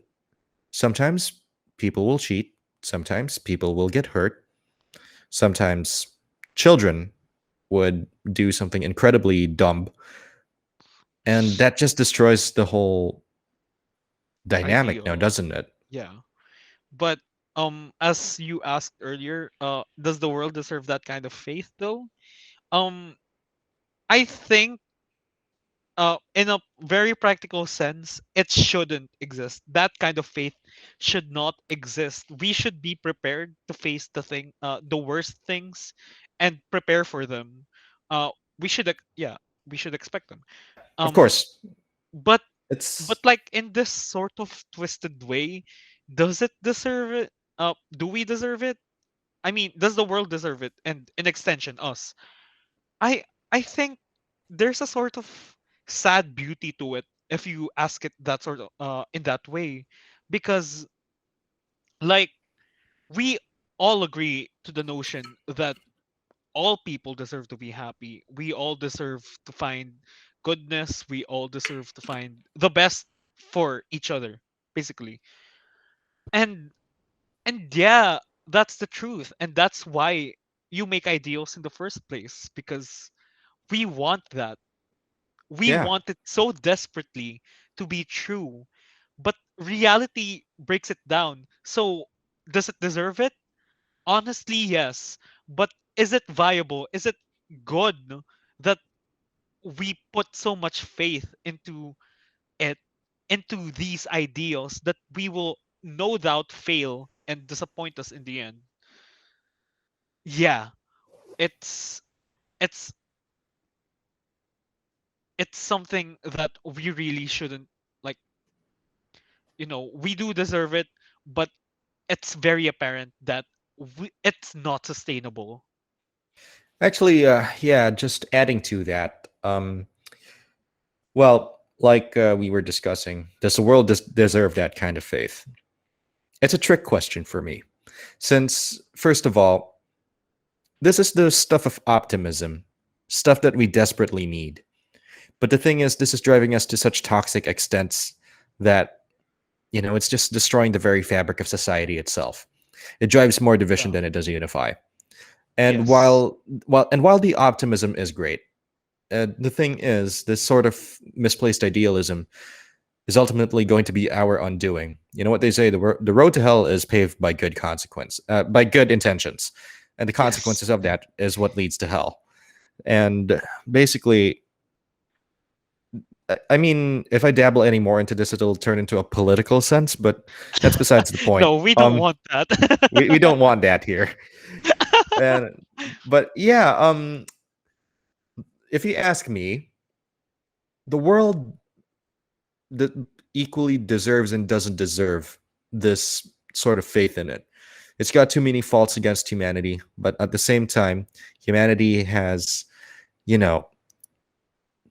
sometimes people will cheat, sometimes people will get hurt, sometimes children would do something incredibly dumb, and that just destroys the whole dynamic now, ideal, doesn't it? yeah. But as you asked earlier, does the world deserve that kind of faith though? Um, I think in a very practical sense, it shouldn't exist. That kind of faith should not exist. We should be prepared to face the worst things, and prepare for them. Uh, yeah, we should expect them. Of Um, course. but It's like in this sort of twisted way, does it deserve it? Do we deserve it? I mean, does the world deserve it? And in extension, us. I I think there's a sort of sad beauty to it if you ask it that sort of in that way, because like we all agree to the notion that all people deserve to be happy. We all deserve to find goodness. We all deserve to find the best for each other, basically. And yeah, that's the truth, and that's why you make ideals in the first place, because we want that. We yeah. want it so desperately to be true, but reality breaks it down. So, does it deserve it? Honestly, yes. But is it viable? Is it good that we put so much faith into it, into these ideals that we will no doubt fail and disappoint us in the end? Yeah, it's it's it's something that we really shouldn't, like, we do deserve it, but it's very apparent that it's not sustainable. Actually, yeah, just adding to that. Well, like we were discussing, does the world deserve that kind of faith? It's a trick question for me. Since, first of all, this is the stuff of optimism, stuff that we desperately need. But the thing is, this is driving us to such toxic extents that, it's just destroying the very fabric of society itself. It drives more division Yeah. than it does unify. And Yes. while the optimism is great, the thing is, this sort of misplaced idealism is ultimately going to be our undoing. You know what they say: the road to hell is paved by by good intentions, and the Yes. consequences of that is what leads to hell. And basically, I mean, if I dabble any more into this, it'll turn into a political sense, but that's besides the point. No, we don't want that. We don't want that here. And but yeah, if you ask me, the world that equally deserves and doesn't deserve this sort of faith in it. It's got too many faults against humanity, but at the same time, humanity has, you know,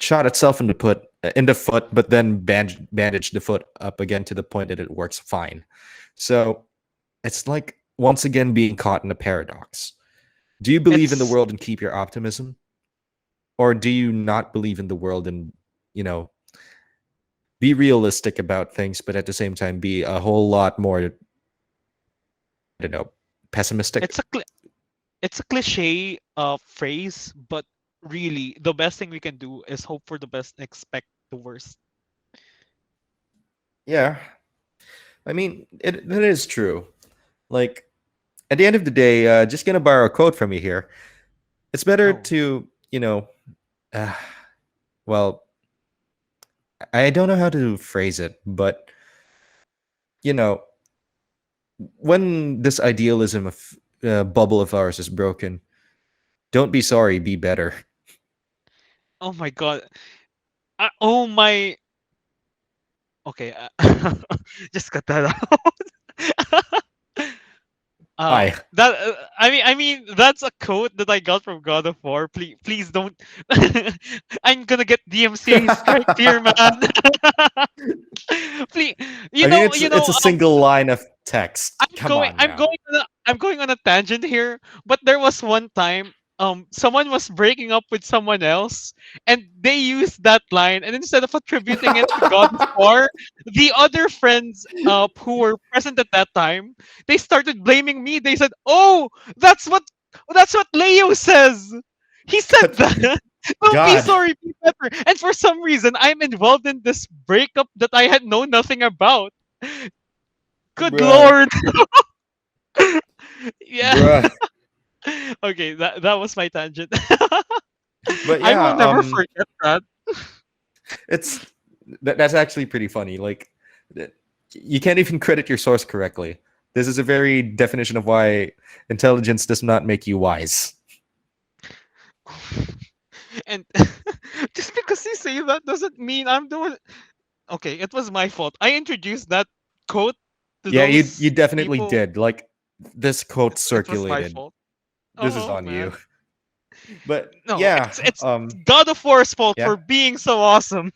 shot itself in the foot, but then bandaged the foot up again to the point that it works fine. So it's like once again being caught in a paradox. Do you believe in the It's world and keep your optimism, or do you not believe in the world and you know be realistic about things, but at the same time be a whole lot more, I don't know, pessimistic? it's a it's a cliche phrase, but really the best thing we can do is hope for the best, expect the worst. Yeah, I mean it is true. Like at the end of the day, just gonna borrow a quote from you here. It's better Oh, to uh, well, I don't know how to phrase it, but you know, when this idealism of bubble of ours is broken, don't be sorry, be better. oh my god. Oh my. Okay, just cut that out. Why? That I mean that's a quote that I got from God of War. Please don't. I'm gonna get DMCA strike here, man. Please, I mean, you it's know, a single line of text. Come on I'm now. going I'm going on a tangent here, but there was one time someone was breaking up with someone else and they used that line, and instead of attributing it to God of War, the other friends who were present at that time, they started blaming me. They said, "Oh, that's what Leo says. He said But that." Don't be God, sorry, be better. And for some reason, I'm involved in this breakup that I had known nothing about. Good bruh, lord. Yeah. bruh. Okay, that was my tangent. But I yeah, will never forget that. it's that's actually pretty funny. Like, th- you can't even credit your source correctly. This is a very definition of why intelligence does not make you wise. And just because you say that doesn't mean I'm doing. Okay, it was my fault. I introduced that quote to Yeah, you those definitely people. did. Like, this quote It was my circulated. fault. This is Oh on you. man. But No, yeah, it's God of War's fault yeah. for being so awesome.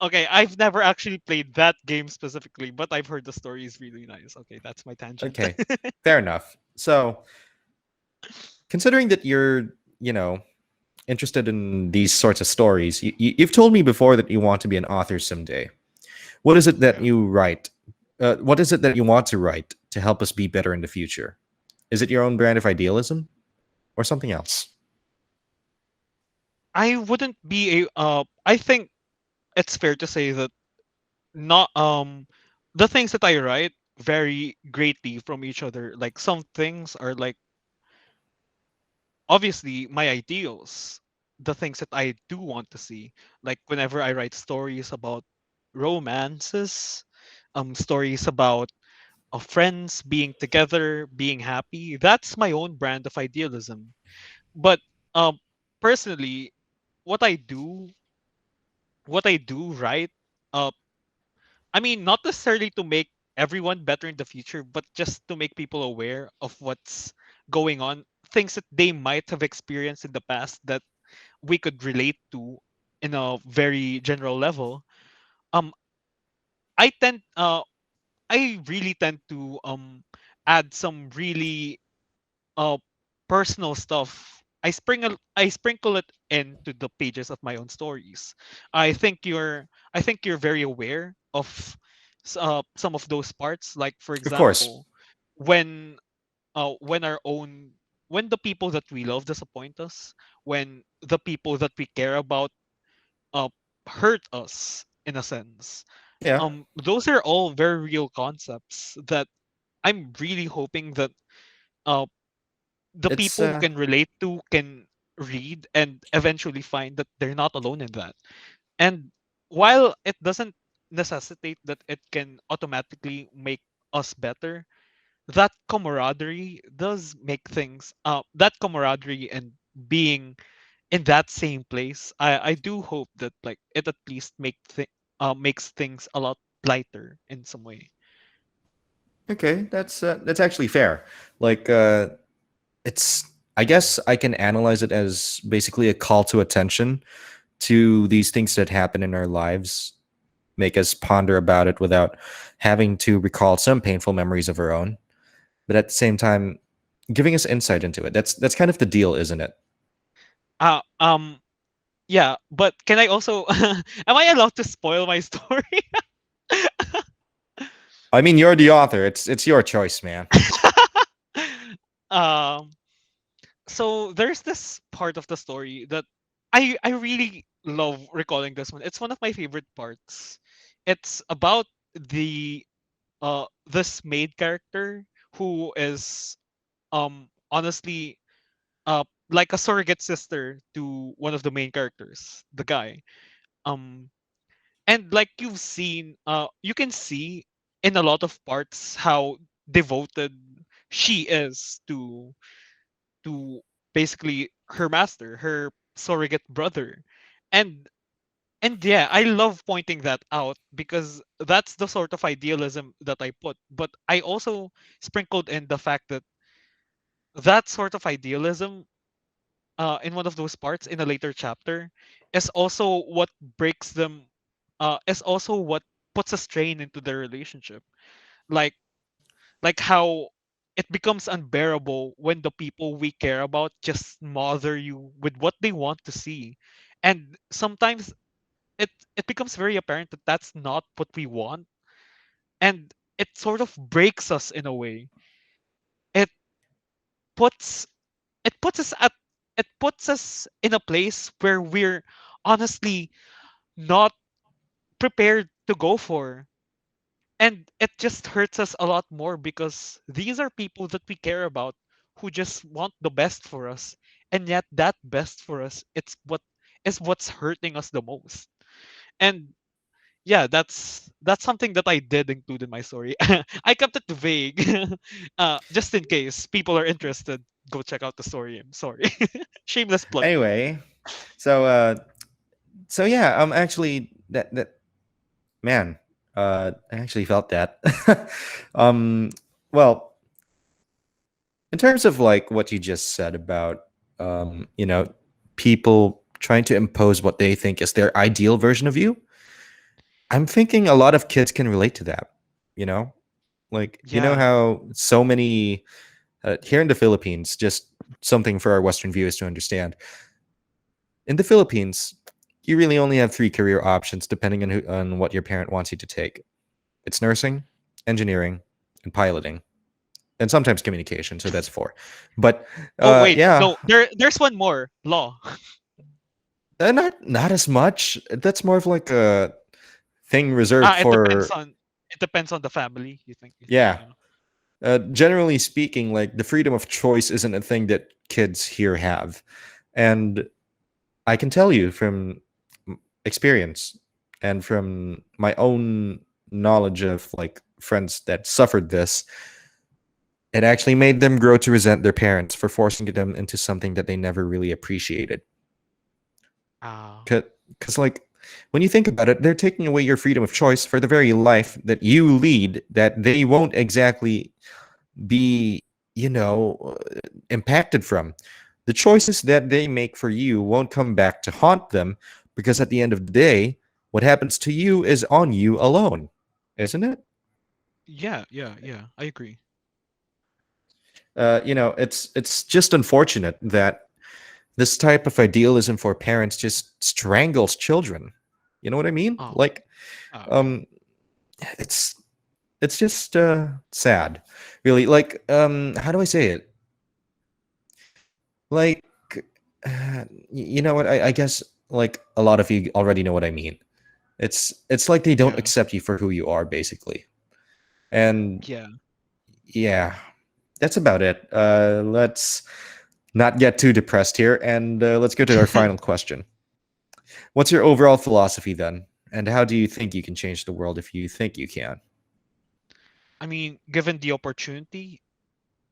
Okay, I've never actually played that game specifically, but I've heard the story is really nice. Okay, that's my tangent. Okay, fair enough. So, considering that you're, you know, interested in these sorts of stories, you've told me before that you want to be an author someday. What is it that Yeah. you write? What is it that you want to write to help us be better in the future? Is it your own brand of idealism or something else? I wouldn't be a I think it's fair to say that not the things that I write vary greatly from each other. Like some things are like obviously my ideals, the things that I do want to see. Like whenever I write stories about romances, stories about friends being together, being happy, that's my own brand of idealism. But um personally, what I do what I do right, uh I mean, not necessarily to make everyone better in the future, but just to make people aware of what's going on, things that they might have experienced in the past that we could relate to in a very general level. Um, I tend, I really tend to add some really uh personal stuff. I sprinkle it into the pages of my own stories. I think you're I think you're very aware of some of those parts. Like for Of course. example, when when our own when the people that we love disappoint us, when the people that we care about uh hurt us in a sense. Yeah. Those are all very real concepts that I'm really hoping that uh the It's people who can relate to can read and eventually find that they're not alone in that. And while it doesn't necessitate that it can automatically make us better, that camaraderie does make things that camaraderie and being in that same place, I do hope that like it at least makes things a lot lighter in some way. Okay, that's actually fair. Like it's I guess I can analyze it as basically a call to attention to these things that happen in our lives, make us ponder about it without having to recall some painful memories of our own, but at the same time giving us insight into it. That's kind of the deal, isn't it? Uh um yeah, but can I also am I allowed to spoil my story? I mean, you're the author. It's your choice, man. um so there's this part of the story that I really love recalling this one. It's one of my favorite parts. It's about the this maid character who is honestly like a surrogate sister to one of the main characters, the guy. Um and like you can see in a lot of parts how devoted she is to basically her master, her surrogate brother. And yeah, I love pointing that out because that's the sort of idealism that I put. But I also sprinkled in the fact that that sort of idealism in one of those parts in a later chapter is also what breaks them is also what puts a strain into their relationship. Like how it becomes unbearable when the people we care about just smother you with what they want to see. And sometimes it becomes very apparent that that's not what we want, and it sort of breaks us in a way. It puts it puts us at it puts us in a place where we're honestly not prepared to go for. And it just hurts us a lot more because these are people that we care about who just want the best for us. And yet that best for us, it's what is what's hurting us the most. And yeah, that's something that I did include in my story. I kept it vague, just in case people are interested. Go check out the story. I'm sorry, shameless plug. Anyway, so yeah, actually that man, I actually felt that. um well, in terms of like what you just said about you know, people trying to impose what they think is their ideal version of you, I'm thinking a lot of kids can relate to that, you know? Like, you know Yeah, how so many here in the Philippines, just something for our Western viewers to understand. In the Philippines, you really only have three career options depending on on what your parent wants you to take. It's nursing, engineering, and piloting, and sometimes communication. So that's four. But oh wait, yeah, no, there's one more, law. not as much. That's more of like a thing reserved It depends for on the family. You think, yeah. Generally speaking, like the freedom of choice isn't a thing that kids here have, and I can tell you from experience and from my own knowledge of like friends that suffered this, it actually made them grow to resent their parents for forcing them into something that they never really appreciated. ah Because, like, when you think about it, they're taking away your freedom of choice for the very life that you lead that they won't exactly be, you know, impacted from. The choices that they make for you won't come back to haunt them because at the end of the day, what happens to you is on you alone, isn't it? yeah, I agree. You know, it's just unfortunate that this type of idealism for parents just strangles children. You know what I mean? Oh, Like, yeah. um, it's it's just sad, really. Like, how do I say it? Like, you know what? I guess like a lot of you already know what I mean. It's like they don't Yeah, accept you for who you are, basically. And yeah. yeah, that's about it. Let's not get too depressed here, and let's go to our final question. What's your overall philosophy then? And how do you think you can change the world if you think you can? I mean, given the opportunity,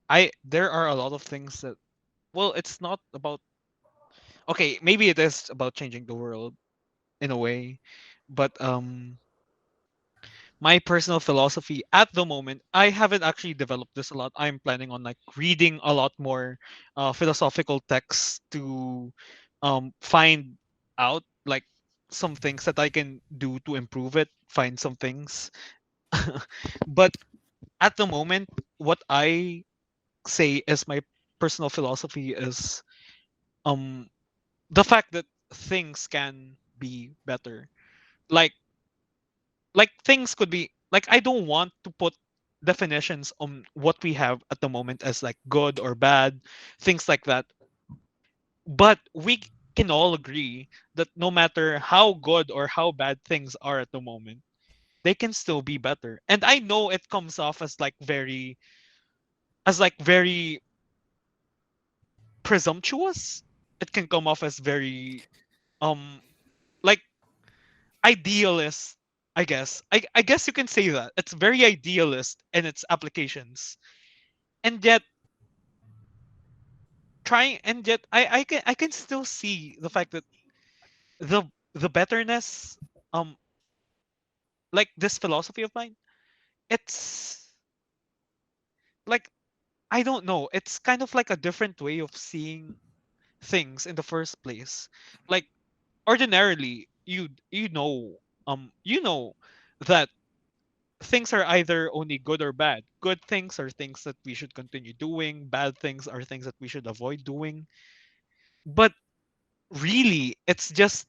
I there are a lot of things that, well, it's not about. okay, maybe it is about changing the world in a way, but my personal philosophy at the moment, I haven't actually developed this a lot. I'm planning on like reading a lot more philosophical texts to find out like some things that I can do to improve it, find some things. But at the moment, what I say as my personal philosophy is um the fact that things can be better. Like things could be like, I don't want to put definitions on what we have at the moment as like good or bad, things like that. But we can all agree that no matter how good or how bad things are at the moment, they can still be better. And I know it comes off as like very presumptuous. It can come off as very um like idealist, I guess. I guess you can say that. It's very idealist in its applications. And yet I can still see the fact that the the betterness, um like this philosophy of mine, it's like, I don't know, it's kind of like a different way of seeing things in the first place. Like ordinarily you know that things are either only good or bad. Good things are things that we should continue doing, bad things are things that we should avoid doing. But really, it's just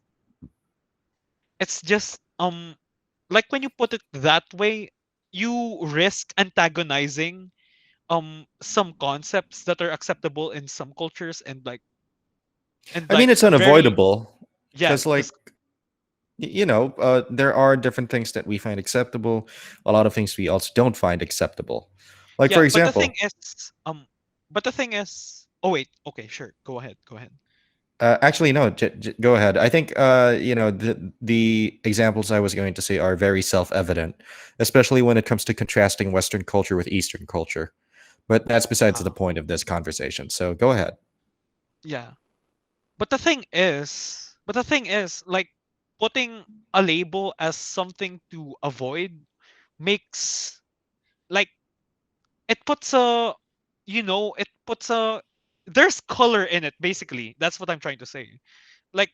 like when you put it that way, you risk antagonizing some concepts that are acceptable in some cultures, and I mean, like it's very, unavoidable yeah, because, like, there are different things that we find acceptable, a lot of things we also don't find acceptable. Like, yeah, for but the thing example, is, oh wait, okay, sure, go ahead. actually, no, go ahead. I think, the examples I was going to say are very self-evident, especially when it comes to contrasting Western culture with Eastern culture. But that's besides the uh, point of this conversation. So go ahead. yeah, but the thing is, like, putting a label as something to avoid makes, like, it puts a it puts a there's color in it, basically. That's what I'm trying to say. like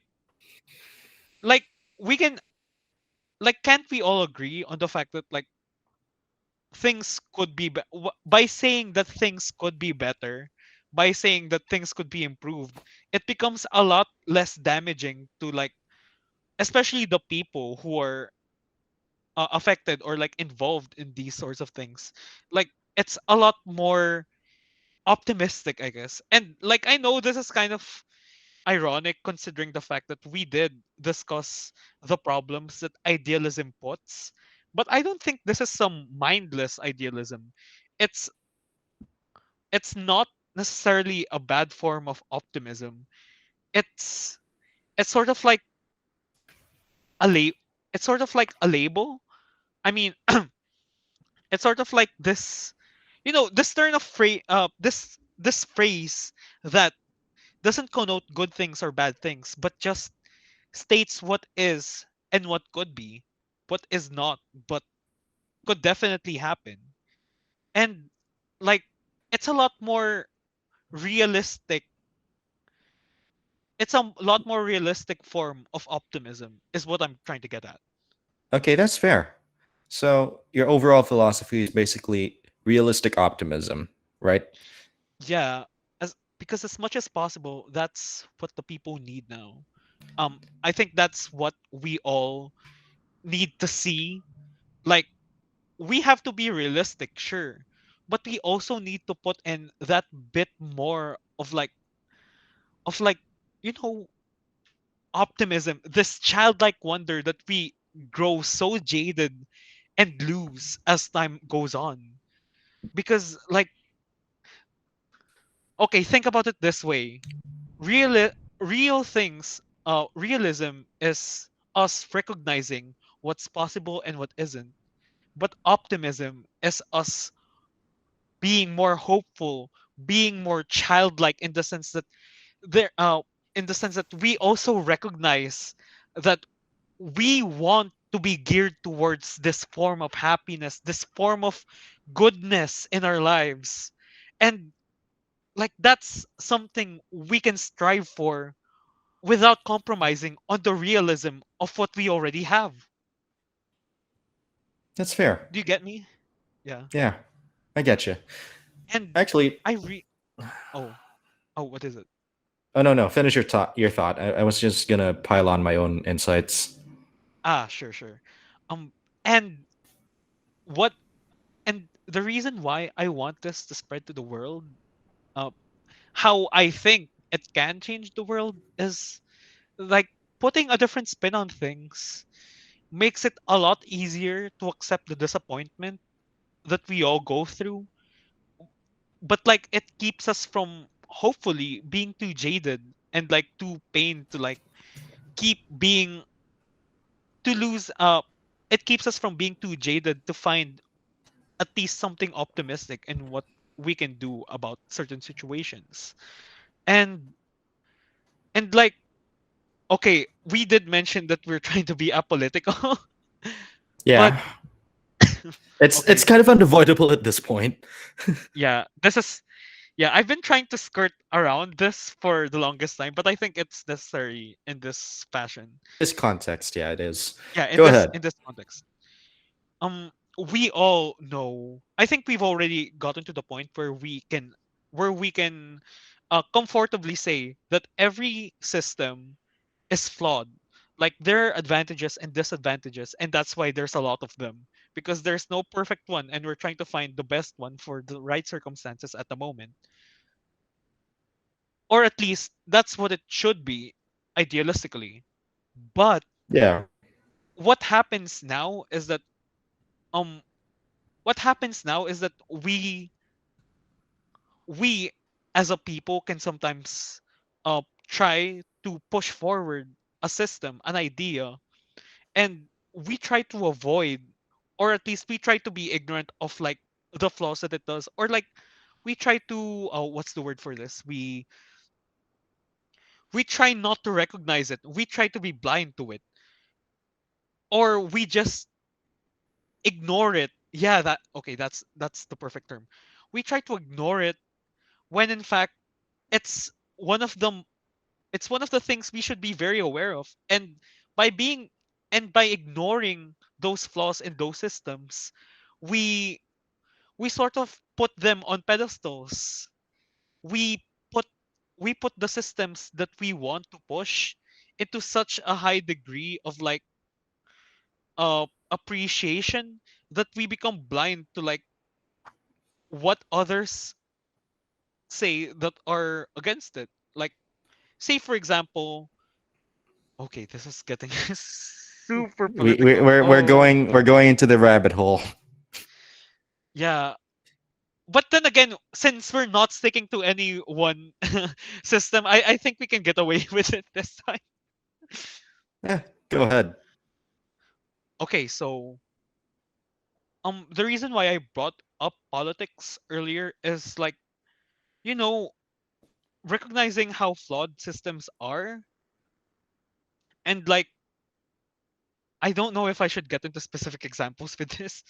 like we can, like, can't we all agree on the fact that, like, things could by saying that things could be better, by saying that things could be improved, it becomes a lot less damaging to, like, especially the people who are affected or like involved in these sorts of things. Like, it's a lot more optimistic, I guess. And like, I know this is kind of ironic considering the fact that we did discuss the problems that idealism puts, but I don't think this is some mindless idealism. It's it's not necessarily a bad form of optimism. It's it's sort of like a it's sort of like a label. I mean, it's sort of like this, this turn of phrase, this phrase that doesn't connote good things or bad things, but just states what is and what could be, what is not, but could definitely happen. And, like, it's a lot more realistic. It's a lot more realistic form of optimism, is what I'm trying to get at. Okay, that's fair. So your overall philosophy is basically realistic optimism, right? Yeah, because as much as possible, that's what the people need now. I think that's what we all need to see. Like, we have to be realistic, sure, but we also need to put in that bit more of like you know optimism, this childlike wonder that we grow so jaded and lose as time goes on. Because, like, okay, think about it this way. real Real things, realism is us recognizing what's possible and what isn't, but optimism is us being more hopeful, being more childlike, in the sense that there in the sense that we also recognize that we want to be geared towards this form of happiness, this form of goodness in our lives. And like that's something we can strive for without compromising on the realism of what we already have. That's fair. Do you get me? Yeah. Yeah, I get you. And Actually, I oh, what is it? oh no, no, finish your thought. Your thought. I was just gonna pile on my own insights. Sure, sure. Um and what and the reason why I want this to spread to the world, uh how I think it can change the world is like putting a different spin on things makes it a lot easier to accept the disappointment that we all go through, but like it keeps us from hopefully being too jaded and like too pained to like keep being to lose it keeps us from being too jaded to find at least something optimistic in what we can do about certain situations. And and like, okay, we did mention that we're trying to be apolitical, but Yeah, it's okay, kind of unavoidable at this point. yeah, this is yeah, I've been trying to skirt around this for the longest time, but I think it's necessary in this fashion. This context, yeah, it is. Yeah, Go ahead. in this context. Um we all know. I think we've already gotten to the point where we can comfortably say that every system is flawed. Like there are advantages and disadvantages, and that's why there's a lot of them. Because there's no perfect one, and we're trying to find the best one for the right circumstances at the moment. Or at least that's what it should be, idealistically. But Yeah, what happens now is that um what happens now is that we as a people can sometimes try to push forward a system, an idea, and we try to avoid, or at least we try to be ignorant of like the flaws that it does, or like we try to what's the word for this, we try not to recognize it, we try to be blind to it, or we just ignore it. Yeah, that okay, that's the perfect term. We try to ignore it when in fact it's one of the it's one of the things we should be very aware of. And by being and by ignoring those flaws in those systems, we we sort of put them on pedestals. We put we put the systems that we want to push into such a high degree of like appreciation that we become blind to like what others say that are against it. Like, say for example, okay, this is getting super we, we political. we're we're Oh, going we're going into the rabbit hole. yeah. But then again, since we're not sticking to any one system, I think we can get away with it this time. Yeah, go ahead. Okay, so the reason why I brought up politics earlier is like, you know, recognizing how flawed systems are, and like I don't know if I should get into specific examples with this,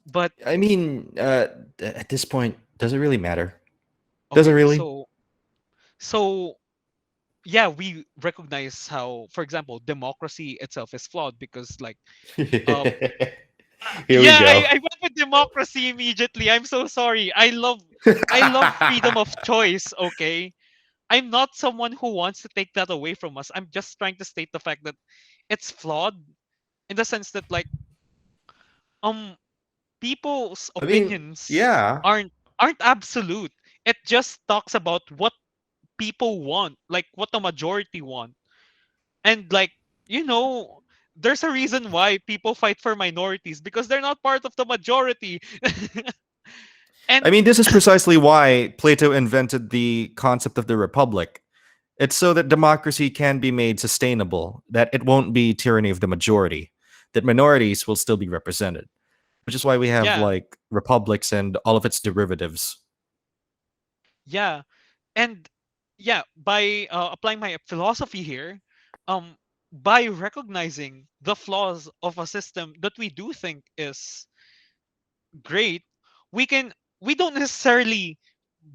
but I mean, at this point, does it really matter? Does it okay, really? so yeah, we recognize how, for example, democracy itself is flawed because like uh Here we yeah, go. I went with democracy immediately. I'm so sorry. I love freedom of choice, okay? I'm not someone who wants to take that away from us. I'm just trying to state the fact that it's flawed in the sense that like um people's I mean, opinions yeah. aren't absolute. It just talks about what people want, like what the majority want. And like, you know, there's a reason why people fight for minorities because they're not part of the majority. I And mean, this is precisely why Plato invented the concept of the republic. It's so that democracy can be made sustainable, that it won't be tyranny of the majority, that minorities will still be represented, which is why we have yeah, like republics and all of its derivatives. yeah. And yeah, by applying my philosophy here, um by recognizing the flaws of a system that we do think is great, we can we don't necessarily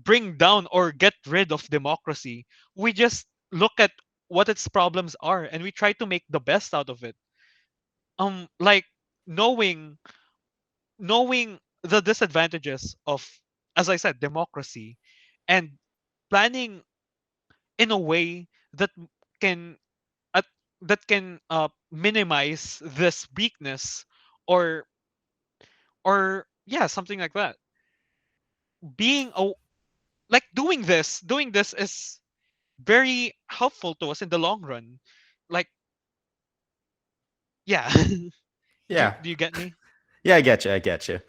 bring down or get rid of democracy. We just look at what its problems are and we try to make the best out of it. Like knowing knowing the disadvantages of, as I said, democracy, and planning in a way that can uh, minimize this weakness, or yeah, something like that. Being a Like doing this is very helpful to us in the long run. Like, yeah. Yeah. Do you get me? Yeah, I get you. I get you.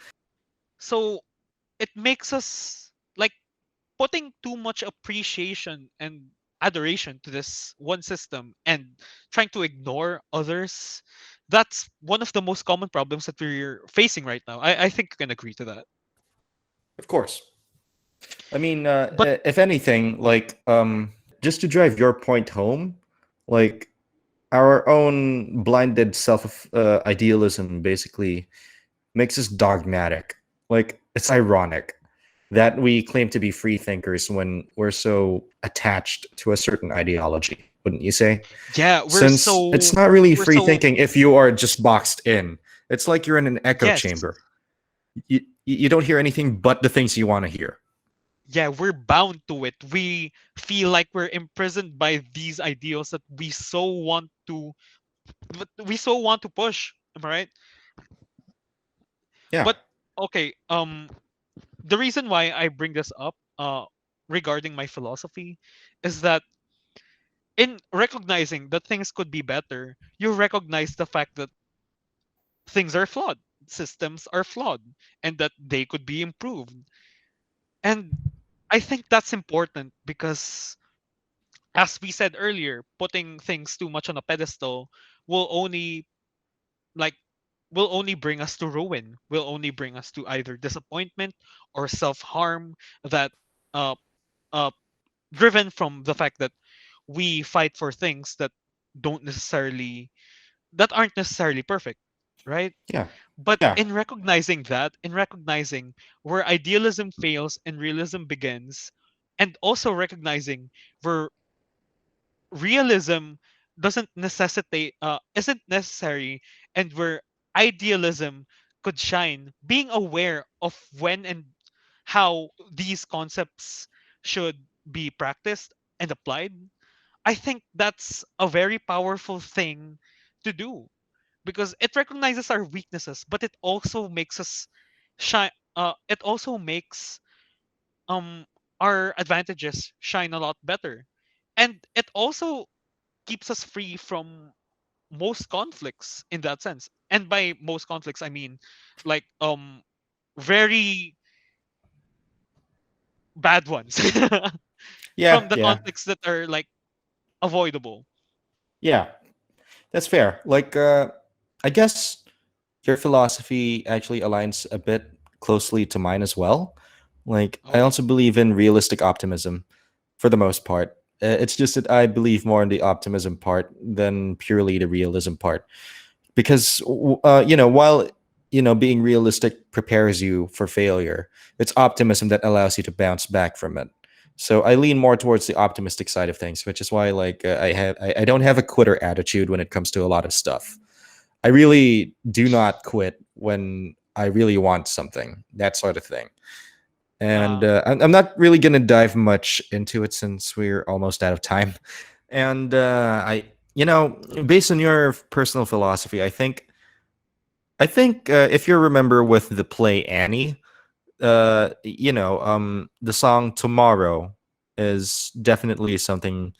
So it makes us like putting too much appreciation and adoration to this one system and trying to ignore others. That's one of the most common problems that we're facing right now. I think you can agree to that. Of course. I mean, But if anything, like, just to drive your point home, like, our own blinded self idealism basically makes us dogmatic. Like, it's ironic that we claim to be free thinkers when we're so attached to a certain ideology, wouldn't you say? yeah, Since it's not really we're free so thinking if you are just boxed in. It's like you're in an echo yes, chamber. You don't hear anything but the things you want to hear. yeah, we're bound to it. We feel like we're imprisoned by these ideals that we so want to push. Am I right? Yeah. But okay, the reason why I bring this up regarding my philosophy is that in recognizing that things could be better, you recognize the fact that things are flawed, systems are flawed, and that they could be improved. And I think that's important because, as we said earlier, putting things too much on a pedestal will only like will only bring us to ruin, will only bring us to either disappointment or self-harm that uh, uh, driven from the fact that we fight for things don't necessarily that aren't necessarily perfect, right? Yeah. But Yeah. in recognizing where idealism fails and realism begins, and also recognizing where realism doesn't necessitate isn't necessary, and where idealism could shine, being aware of when and how these concepts should be practiced and applied, I think that's a very powerful thing to do, because it recognizes our weaknesses, but it also makes us shine. It also makes um our advantages shine a lot better, and it also keeps us free from most conflicts in that sense. And by most conflicts, I mean like very bad ones Yeah. from the Yeah. conflicts that are like avoidable. Yeah. That's fair. Like, I guess your philosophy actually aligns a bit closely to mine as well. Like, I Okay. also believe in realistic optimism for the most part. It's just that I believe more in the optimism part than purely the realism part. Because, while, being realistic prepares you for failure, it's optimism that allows you to bounce back from it. So I lean more towards the optimistic side of things, which is why, like, I don't have a quitter attitude when it comes to a lot of stuff. I really do not quit when I really want something, that sort of thing. And uh I'm not really going to dive much into it since we're almost out of time. And based on your personal philosophy, I think if you remember with the play Annie, the song Tomorrow is definitely something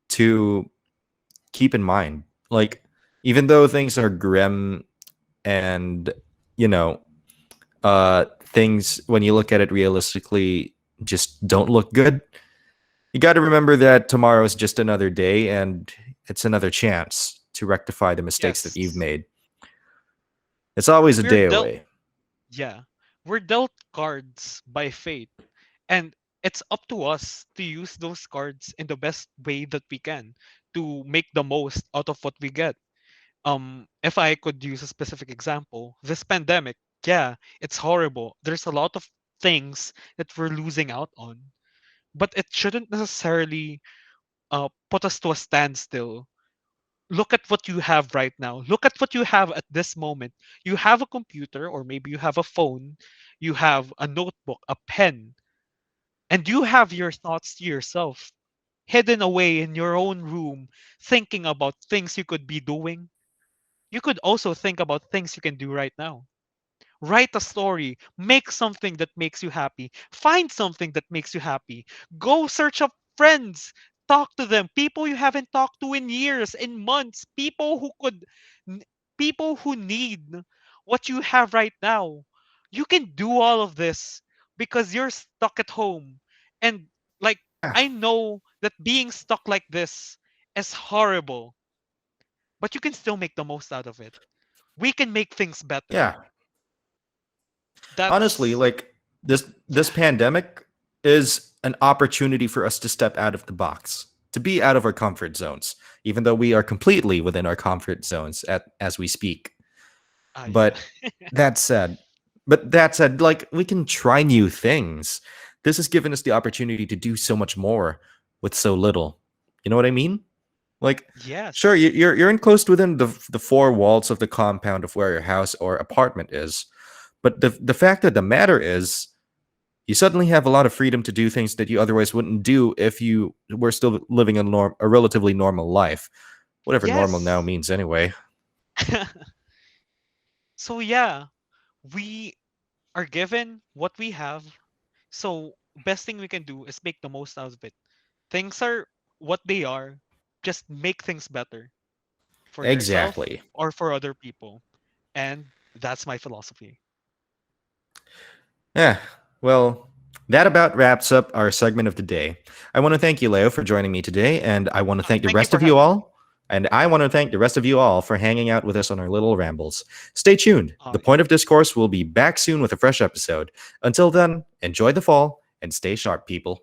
to keep in mind. Like, even though things are grim and, you know, things, when you look at it realistically, just don't look good, you got to remember that tomorrow is just another day and it's another chance to rectify the mistakes that you've yes, made. It's always a we're day dealt away. yeah we're dealt cards by fate, and it's up to us to use those cards in the best way that we can to make the most out of what we get. If I could use a specific example, this pandemic, yeah, it's horrible. There's a lot of things that we're losing out on, but it shouldn't necessarily put us to a standstill. Look at what you have right now. Look at what you have at this moment. You have a computer, or maybe you have a phone, you have a notebook, a pen, and you have your thoughts to yourself, hidden away in your own room, thinking about things you could be doing. You could also think about things you can do right now. Write a story, make something that makes you happy, find something that makes you happy, go search up friends, talk to them, people you haven't talked to in years, in months, n- people who need what you have right now. You can do all of this because you're stuck at home. And like, Yeah. I know that being stuck like this is horrible, but you can still make the most out of it. We can make things better. Yeah. Honestly, That's like this yeah. pandemic is an opportunity for us to step out of the box, to be out of our comfort zones, even though we are completely within our comfort zones as we speak. Yeah. But that said, but that said, like we can try new things. This has given us the opportunity to do so much more with so little. You know what I mean? Like, sure, Yes. you're enclosed within the four walls of the compound of where your house or apartment is, but the fact of the matter is, you suddenly have a lot of freedom to do things that you otherwise wouldn't do if you were still living a relatively normal life, whatever normal now Yes. means anyway. So yeah, we are given what we have. So best thing we can do is make the most out of it. Things are what they are. Just make things better for yourself Exactly. or for other people. And that's my philosophy. Yeah. Well, that about wraps up our segment of the day. I want to thank you, Leo, for joining me today, and I want to thank the Thank you rest for of you having me. all. And I want to thank the rest of you all for hanging out with us on our little rambles. Stay tuned. The Yeah. Point of Discourse will be back soon with a fresh episode. Until then, enjoy the fall and stay sharp, people.